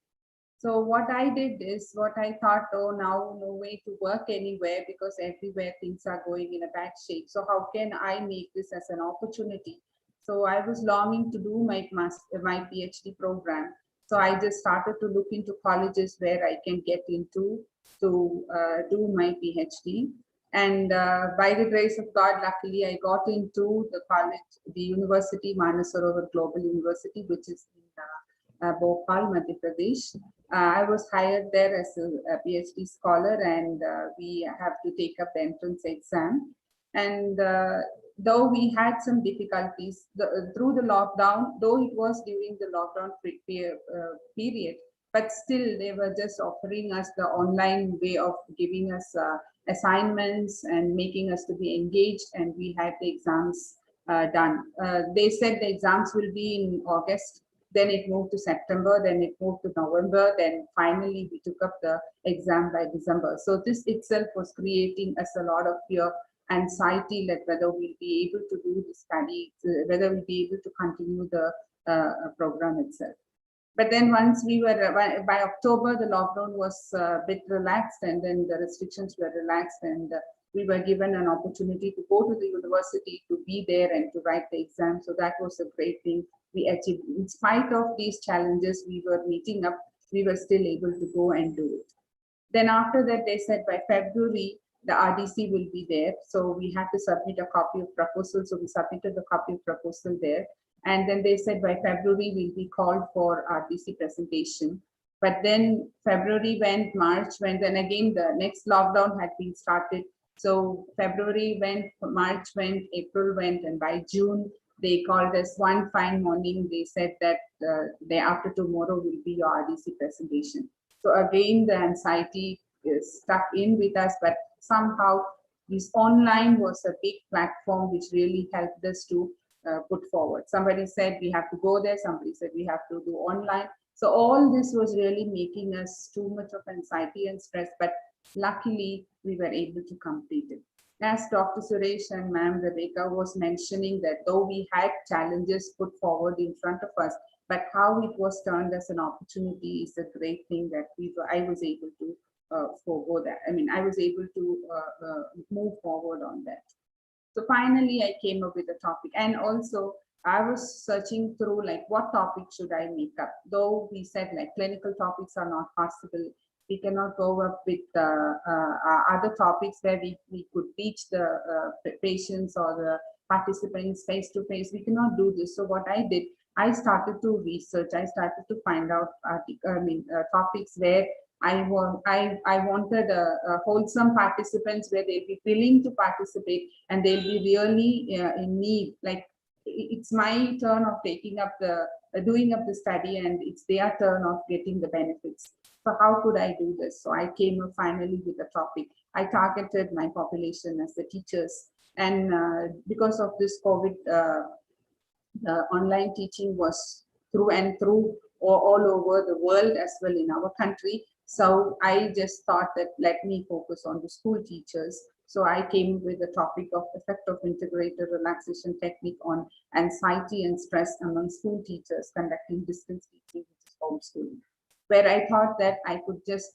Speaker 4: So what I did is, what I thought, oh, now no way to work anywhere because everywhere things are going in a bad shape. So how can I make this as an opportunity? So I was longing to do my PhD program. So I just started to look into colleges where I can get into to do my PhD. And by the grace of God, luckily, I got into the college, the University, Manasarovar Global University, which is in Bhopal, Madhya Pradesh. I was hired there as a PhD scholar, and we have to take up the entrance exam. And though we had some difficulties through the lockdown, though it was during the lockdown period, but still they were just offering us the online way of giving us assignments and making us to be engaged, and we had the exams done. They said the exams will be in August, then it moved to September, then it moved to November, then finally we took up the exam by December. So this itself was creating us a lot of fear, anxiety, that whether we'll be able to do the study, whether we'll be able to continue the program itself. But then once we were, by October, the lockdown was a bit relaxed, and then the restrictions were relaxed, and we were given an opportunity to go to the university, to be there and to write the exam. So that was a great thing we achieved. In spite of these challenges we were meeting up, we were still able to go and do it. Then after that, they said by February, the RDC will be there. So we had to submit a copy of proposal. So we submitted the copy of proposal there. And then they said by February, we'll be called for RDC presentation. But then February went, March went, then again, the next lockdown had been started. So February went, March went, April went, and by June, they called us one fine morning. They said that day after tomorrow will be your RDC presentation. So again, the anxiety is stuck in with us, but somehow this online was a big platform which really helped us to put forward. Somebody said we have to go there, somebody said we have to do online. So all this was really making us too much of anxiety and stress, but luckily we were able to complete it. As Dr. Suresh and Ma'am Rebecca was mentioning, that though we had challenges put forward in front of us, but how it was turned as an opportunity is a great thing that I was able to forego that. I mean, I was able to move forward on that. So finally, I came up with a topic, and also I was searching through like what topic should I make up. Though we said like clinical topics are not possible, we cannot go up with other topics where we could reach the patients or the participants face to face. We cannot do this. So what I did, I started to research. I started to find out topics where I wanted wholesome participants where they'll be willing to participate and they'll be really in need. Like it's my turn of taking up the doing up the study, and it's their turn of getting the benefits. So how could I do this? So I came up finally with a topic. I targeted my population as the teachers, and because of this COVID, online teaching was through and through all over the world as well in our country. So I just thought that let me focus on the school teachers. So I came with the topic of effect of integrated relaxation technique on anxiety and stress among school teachers conducting distance teaching, which is homeschooling, where I thought that I could just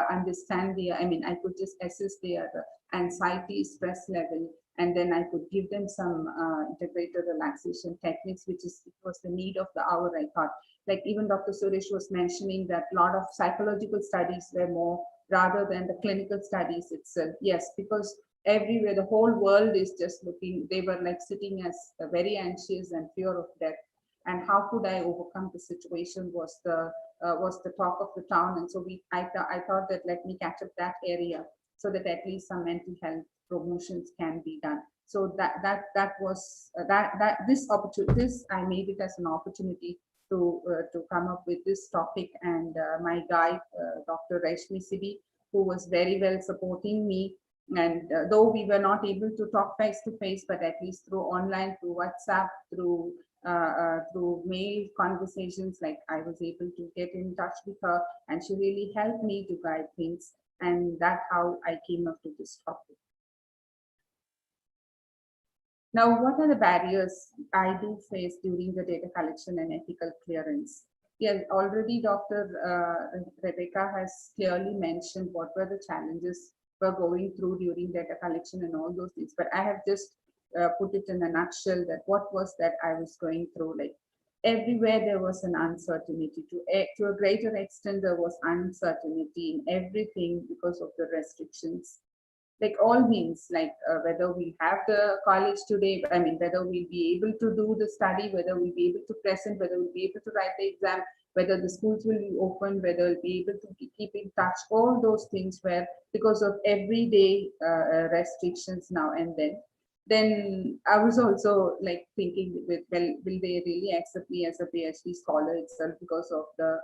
Speaker 4: understand I could just assess their anxiety, stress level, and then I could give them some integrated relaxation techniques, which was the need of the hour, I thought. Like even Dr. Suresh was mentioning that a lot of psychological studies were more rather than the clinical studies itself. Yes, because everywhere, the whole world is just looking, they were like sitting as very anxious and fear of death. And how could I overcome the situation was the talk of the town. And so I thought that let me catch up that area so that at least some mental health promotions can be done. So that was this opportunity. I made it as an opportunity to come up with this topic, and my guide, Dr. Rashmi Sibi, who was very well supporting me. And though we were not able to talk face to face, but at least through online, through WhatsApp, through mail conversations, like I was able to get in touch with her, and she really helped me to guide things. And that's how I came up to this topic. Now, what are the barriers I do face during the data collection and ethical clearance? Yeah, already Dr. Rebecca has clearly mentioned what were the challenges we're going through during data collection and all those things, but I have just put it in a nutshell that what was that I was going through. Like everywhere there was an uncertainty. To a greater extent, there was uncertainty in everything because of the restrictions. Like all means, like whether we have the college today, whether we'll be able to do the study, whether we'll be able to present, whether we'll be able to write the exam, whether the schools will be open, whether we'll be able to keep in touch, all those things were because of everyday restrictions now and then. Then I was also like thinking, will they really accept me as a PhD scholar itself because of the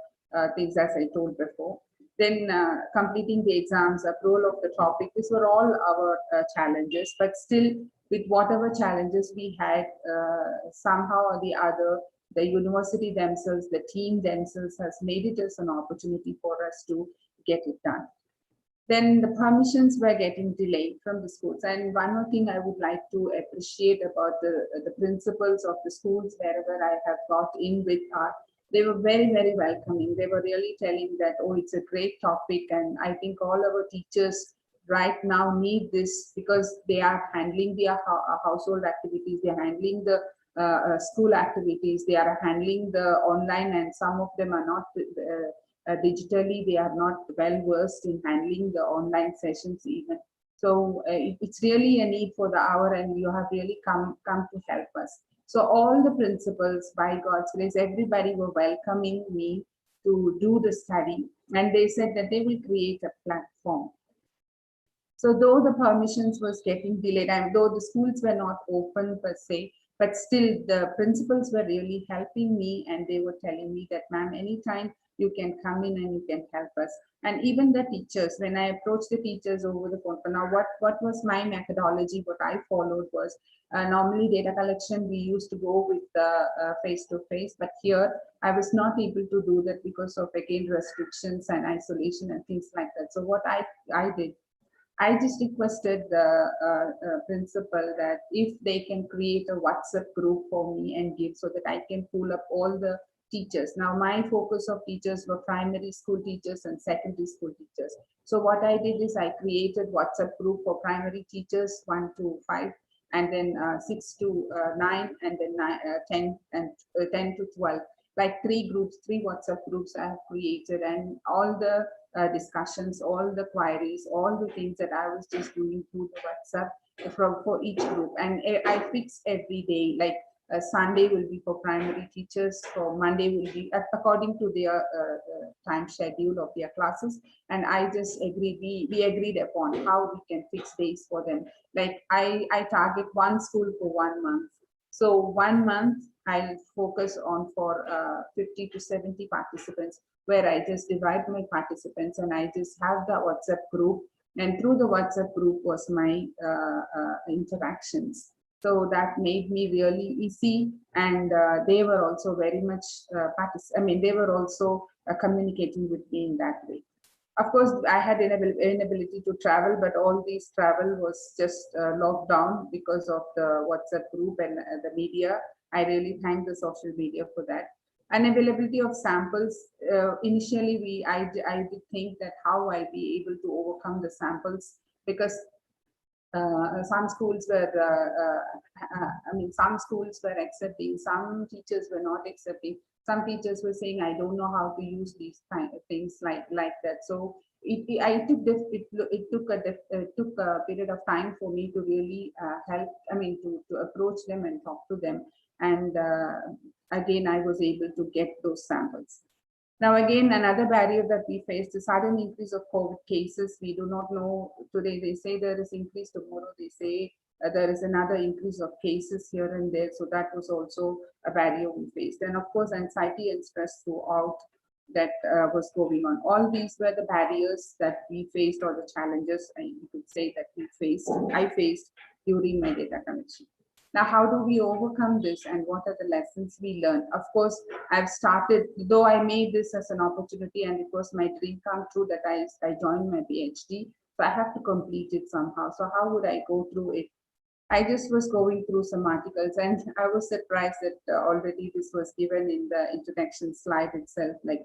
Speaker 4: things as I told before. Then completing the exams, approval of the topic, these were all our challenges, but still with whatever challenges we had, somehow or the other, the university themselves, the team themselves has made it as an opportunity for us to get it done. Then the permissions were getting delayed from the schools. And one more thing I would like to appreciate about the principals of the schools, wherever I have got in with art, they were very, very welcoming. They were really telling that, oh, it's a great topic. And I think all our teachers right now need this because they are handling their household activities. They're handling the school activities. They are handling the online, and some of them are not digitally. They are not well versed in handling the online sessions even. So it's really a need for the hour, and you have really come to help us. So all the principals, by God's grace, everybody were welcoming me to do the study, and they said that they will create a platform. So though the permissions was getting delayed, and though the schools were not open per se, but still the principals were really helping me, and they were telling me that, ma'am, anytime you can come in and you can help us. And even the teachers, when I approached the teachers over the phone, now what was my methodology, what I followed was, normally data collection, we used to go with face-to-face, but here I was not able to do that because of, again, restrictions and isolation and things like that. So what I did, I just requested the principal that if they can create a WhatsApp group for me and give, so that I can pull up all the teachers. Now, my focus of teachers were primary school teachers and secondary school teachers. So what I did is I created WhatsApp group for primary teachers 1 to 5, and then 6 to 9, and then 10 and 10 to 12. Like 3 groups, 3 WhatsApp groups I have created, and all the discussions, all the queries, all the things that I was just doing through the WhatsApp for each group. And I fix every day, like Sunday will be for primary teachers, for Monday will be according to their time schedule of their classes. And I just agreed, we agreed upon how we can fix days for them. Like I target one school for 1 month. So 1 month I'll focus on for 50 to 70 participants, where I just divide my participants and I just have the WhatsApp group, and through the WhatsApp group was my interactions. So that made me really easy, and they were also very much they were also communicating with me in that way. Of course, I had inability to travel, but all these travel was just locked down because of the WhatsApp group and the media. I really thank the social media for that. Unavailability of samples. Initially, I did think that how I'll be able to overcome the samples, because some schools were, some schools were accepting, some teachers were not accepting. Some teachers were saying, I don't know how to use these kind of things like that. So it took a period of time for me to really help, to approach them and talk to them. And again, I was able to get those samples. Now, again, another barrier that we faced is sudden increase of COVID cases. We do not know. Today they say there is increase, tomorrow they say there is another increase of cases here and there. So that was also a barrier we faced. And of course, anxiety and stress throughout that was going on. All these were the barriers that we faced, or the challenges, you could say, that I faced during my data collection. Now, how do we overcome this, and what are the lessons we learned? Of course, I've started, though I made this as an opportunity and it was my dream come true that I joined my PhD, so I have to complete it somehow. So how would I go through it? I just was going through some articles, and I was surprised that already this was given in the introduction slide itself. Like,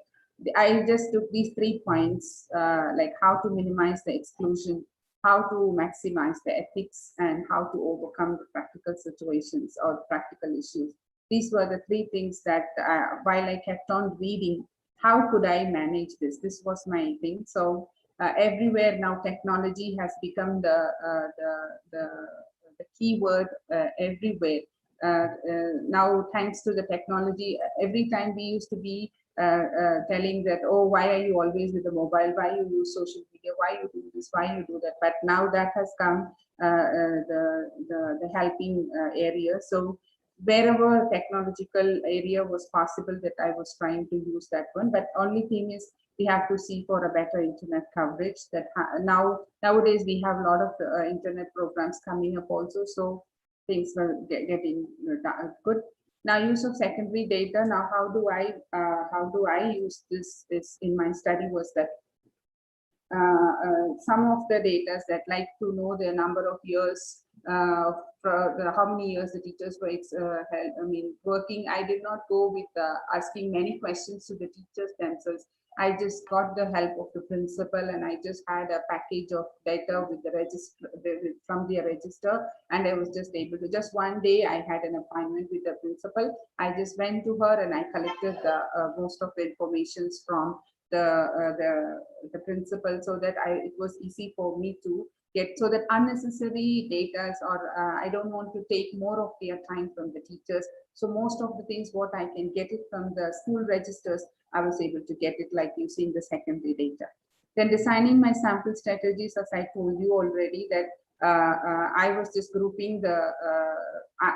Speaker 4: I just took these 3 points, like how to minimize the exclusion, how to maximize the ethics, and how to overcome the practical situations or practical issues. These were the 3 things that while I kept on reading, how could I manage this? This was my thing. So everywhere now technology has become the key word everywhere. Now, thanks to the technology, every time we used to be telling that, oh, why are you always with the mobile? Why you use social media? Why you do this? Why you do that? But now that has come the helping area. So wherever technological area was possible, that I was trying to use that one. But only thing is, we have to see for a better internet coverage. That nowadays we have a lot of internet programs coming up also. So things were getting good. Now, use of secondary data. Now, how do I use this in my study was that some of the data that like to know the number of years, how many years the teachers were working. I did not go with asking many questions to the teachers themselves. I just got the help of the principal, and I just had a package of data with the register from their register, and I was just able to, just one day I had an appointment with the principal. I just went to her and I collected the most of the informations from the principal, so that it was easy for me to get, so that unnecessary data, or I don't want to take more of their time from the teachers. So most of the things what I can get it from the school registers, I was able to get it like using the secondary data. Then designing my sample strategies, as I told you already, that I was just grouping the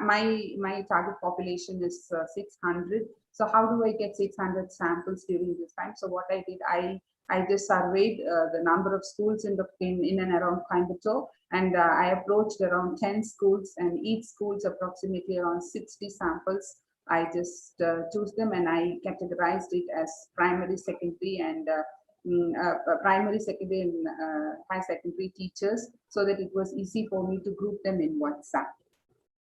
Speaker 4: my target population is 600. So how do I get 600 samples during this time? So what I did, I just surveyed the number of schools in and around Coimbatore, and I approached around 10 schools, and each school's approximately around 60 samples. I just choose them, and I categorized it as primary, secondary, and primary, secondary, and high secondary teachers, so that it was easy for me to group them in WhatsApp.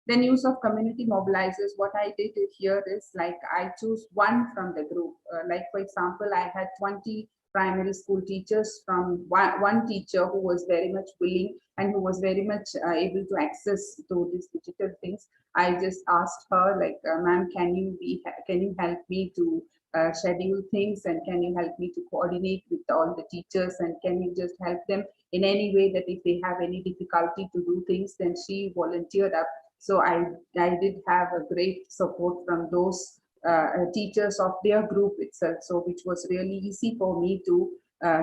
Speaker 4: Then use of community mobilizers. What I did here is like I choose one from the group. Like for example, I had 20 primary school teachers from one teacher who was very much willing and who was very much able to access to these digital things. I just asked her like, ma'am, can you help me to schedule things, and can you help me to coordinate with all the teachers, and can you just help them in any way that if they have any difficulty to do things. Then she volunteered up. So I did have a great support from those teachers of their group itself, so which was really easy for me to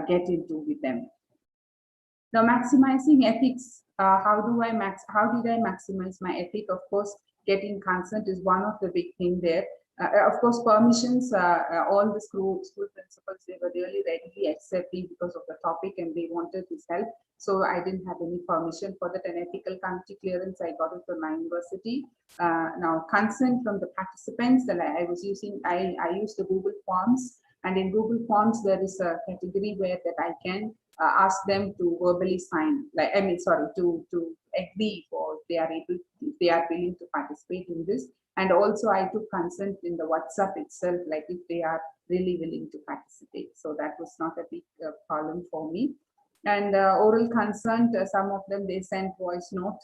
Speaker 4: get into with them. Now, maximizing ethics. How did I maximize my ethic? Of course, getting consent is one of the big thing there. Of course, permissions, all the school principals, they were really readily accepting because of the topic and they wanted this help. So I didn't have any permission for that. An ethical committee clearance, I got it from my university. Now, consent from the participants that I was using, I used the Google Forms, and in Google Forms, there is a category where that I can ask them to verbally sign, like, to agree, or they are willing to participate in this. And also I took consent in the WhatsApp itself, like if they are really willing to participate. So that was not a big problem for me. And oral consent, some of them, they sent voice note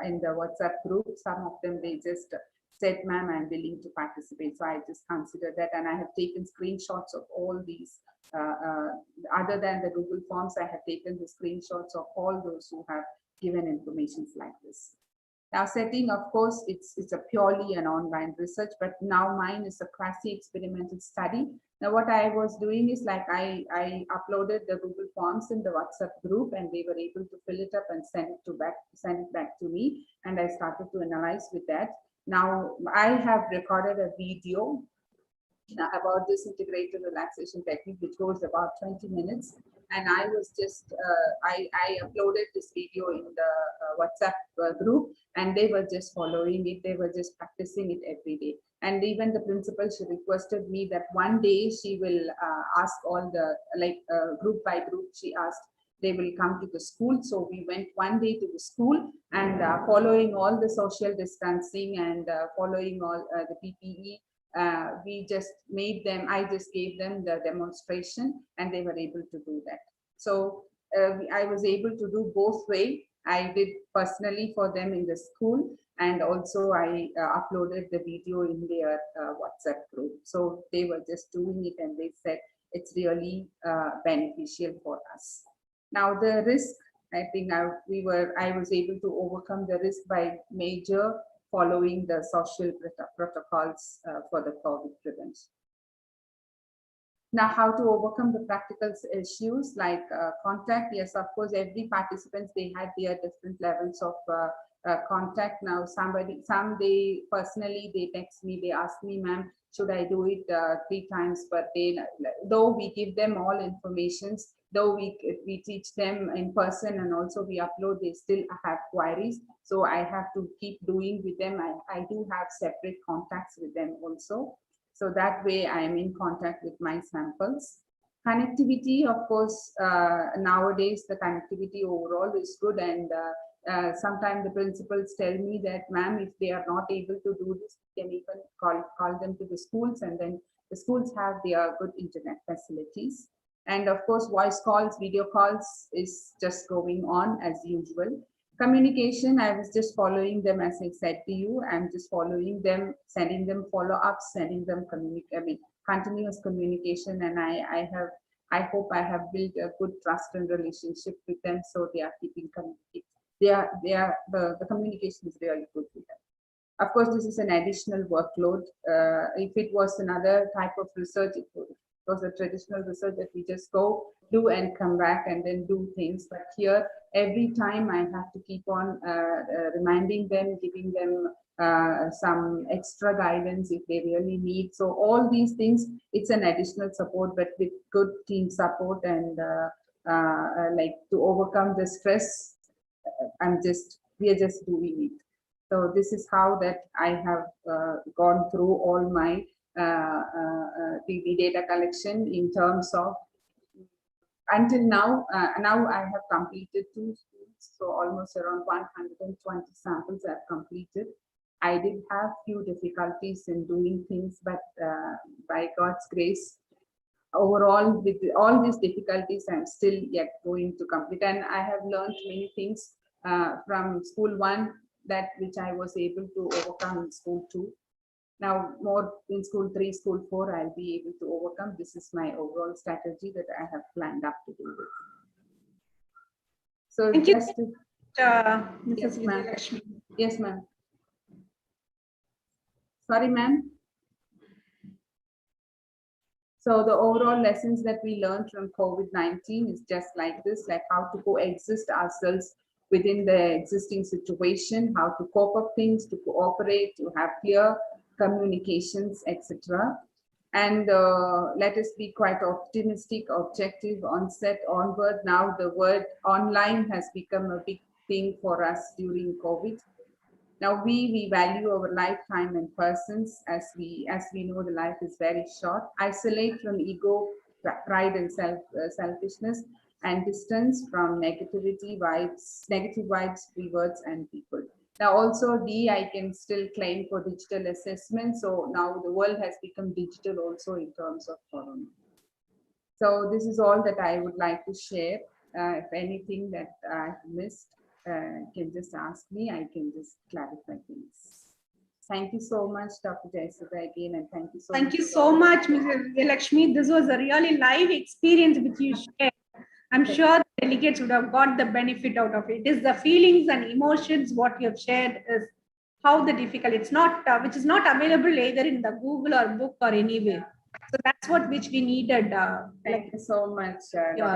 Speaker 4: in the WhatsApp group. Some of them, they just said, ma'am, I'm willing to participate. So I just considered that, and I have taken screenshots of all these. Other than the Google Forms, I have taken the screenshots of all those who have given information like this. Now, setting, of course, it's a purely an online research, but now mine is a quasi-experimental study. Now, what I was doing is like I uploaded the Google Forms in the WhatsApp group, and they were able to fill it up and send it back to me, and I started to analyze with that. Now, I have recorded a video about this integrated relaxation technique, which goes about 20 minutes. And I was just, I uploaded this video in the WhatsApp group, and they were just following it. They were just practicing it every day. And even the principal, she requested me that one day she will ask all the, group by group, she asked, they will come to the school. So we went one day to the school, and following all the social distancing and following all the PPE, we just made them, I just gave them the demonstration, and they were able to do that. So I was able to do both way. I did personally for them in the school, and also I uploaded the video in their WhatsApp group. So they were just doing it, and they said it's really beneficial for us. Now the risk, I think I was able to overcome the risk by major following the social protocols for the COVID prevention. Now, how to overcome the practical issues like contact? Yes, of course, every participant, they had their different levels of contact. Now, some personally, they text me, they ask me, ma'am, should I do it 3 times per day? Though we give them all informations, though we teach them in person and also we upload, they still have queries. So I have to keep doing with them. I do have separate contacts with them also. So that way I am in contact with my samples. Connectivity, of course, nowadays the connectivity overall is good, and sometimes the principals tell me that, ma'am, if they are not able to do this, we can even call them to the schools, and then the schools have their good internet facilities. And of course, voice calls, video calls is just going on as usual. Communication, I was just following them, as I said to you. I'm just following them, sending them follow-ups, sending them continuous communication, and I hope I have built a good trust and relationship with them, so they are keeping communicating. The communication is really good with them. Of course, this is an additional workload. If it was another type of research, it was a traditional research that we just go do and come back and then do things. But here, every time I have to keep on reminding them, giving them some extra guidance if they really need. So all these things, it's an additional support, but with good team support and like to overcome the stress, we are just doing it. So this is how that I have gone through all my the data collection in terms of until now. Now I have completed 2 schools, so almost around 120 samples I have completed. I did have few difficulties in doing things, but by God's grace, overall, with all these difficulties, I'm still yet going to complete. And I have learned many things from school 1 that which I was able to overcome in school 2. Now more in school 3, school 4, I'll be able to overcome. This is my overall strategy that I have planned up to do with. So
Speaker 1: Thank you,
Speaker 4: just to,
Speaker 1: Mrs.
Speaker 4: Yes, ma'am.
Speaker 1: Vijayalakshmi.
Speaker 4: yes, ma'am. Sorry, ma'am. So the overall lessons that we learned from COVID-19 is just like this, like how to coexist ourselves within the existing situation, how to cope up things, to cooperate, to have clear communications, etc. And let us be quite optimistic, objective, onset, onward. Now the word online has become a big thing for us during COVID. Now we value our lifetime and persons, as we know the life is very short. Isolate from ego, pride and selfishness, and distance from negative vibes, free words and people. Now also D, I can still claim for digital assessment. So now the world has become digital also in terms of corona. So this is all that I would like to share. If anything that I've missed, can just ask me, I can just clarify things. Thank you so much, Dr. Jayasudha, again, and thank you so much.
Speaker 1: Thank you so much, Mrs. Vijayalakshmi. This was a really live experience which you shared. I'm sure the delegates would have got the benefit out of it. It is the feelings and emotions what you have shared is how the difficult, it's not, which is not available either in the Google or book or anywhere. So that's what which we needed.
Speaker 4: Thank you so much.
Speaker 1: Yeah.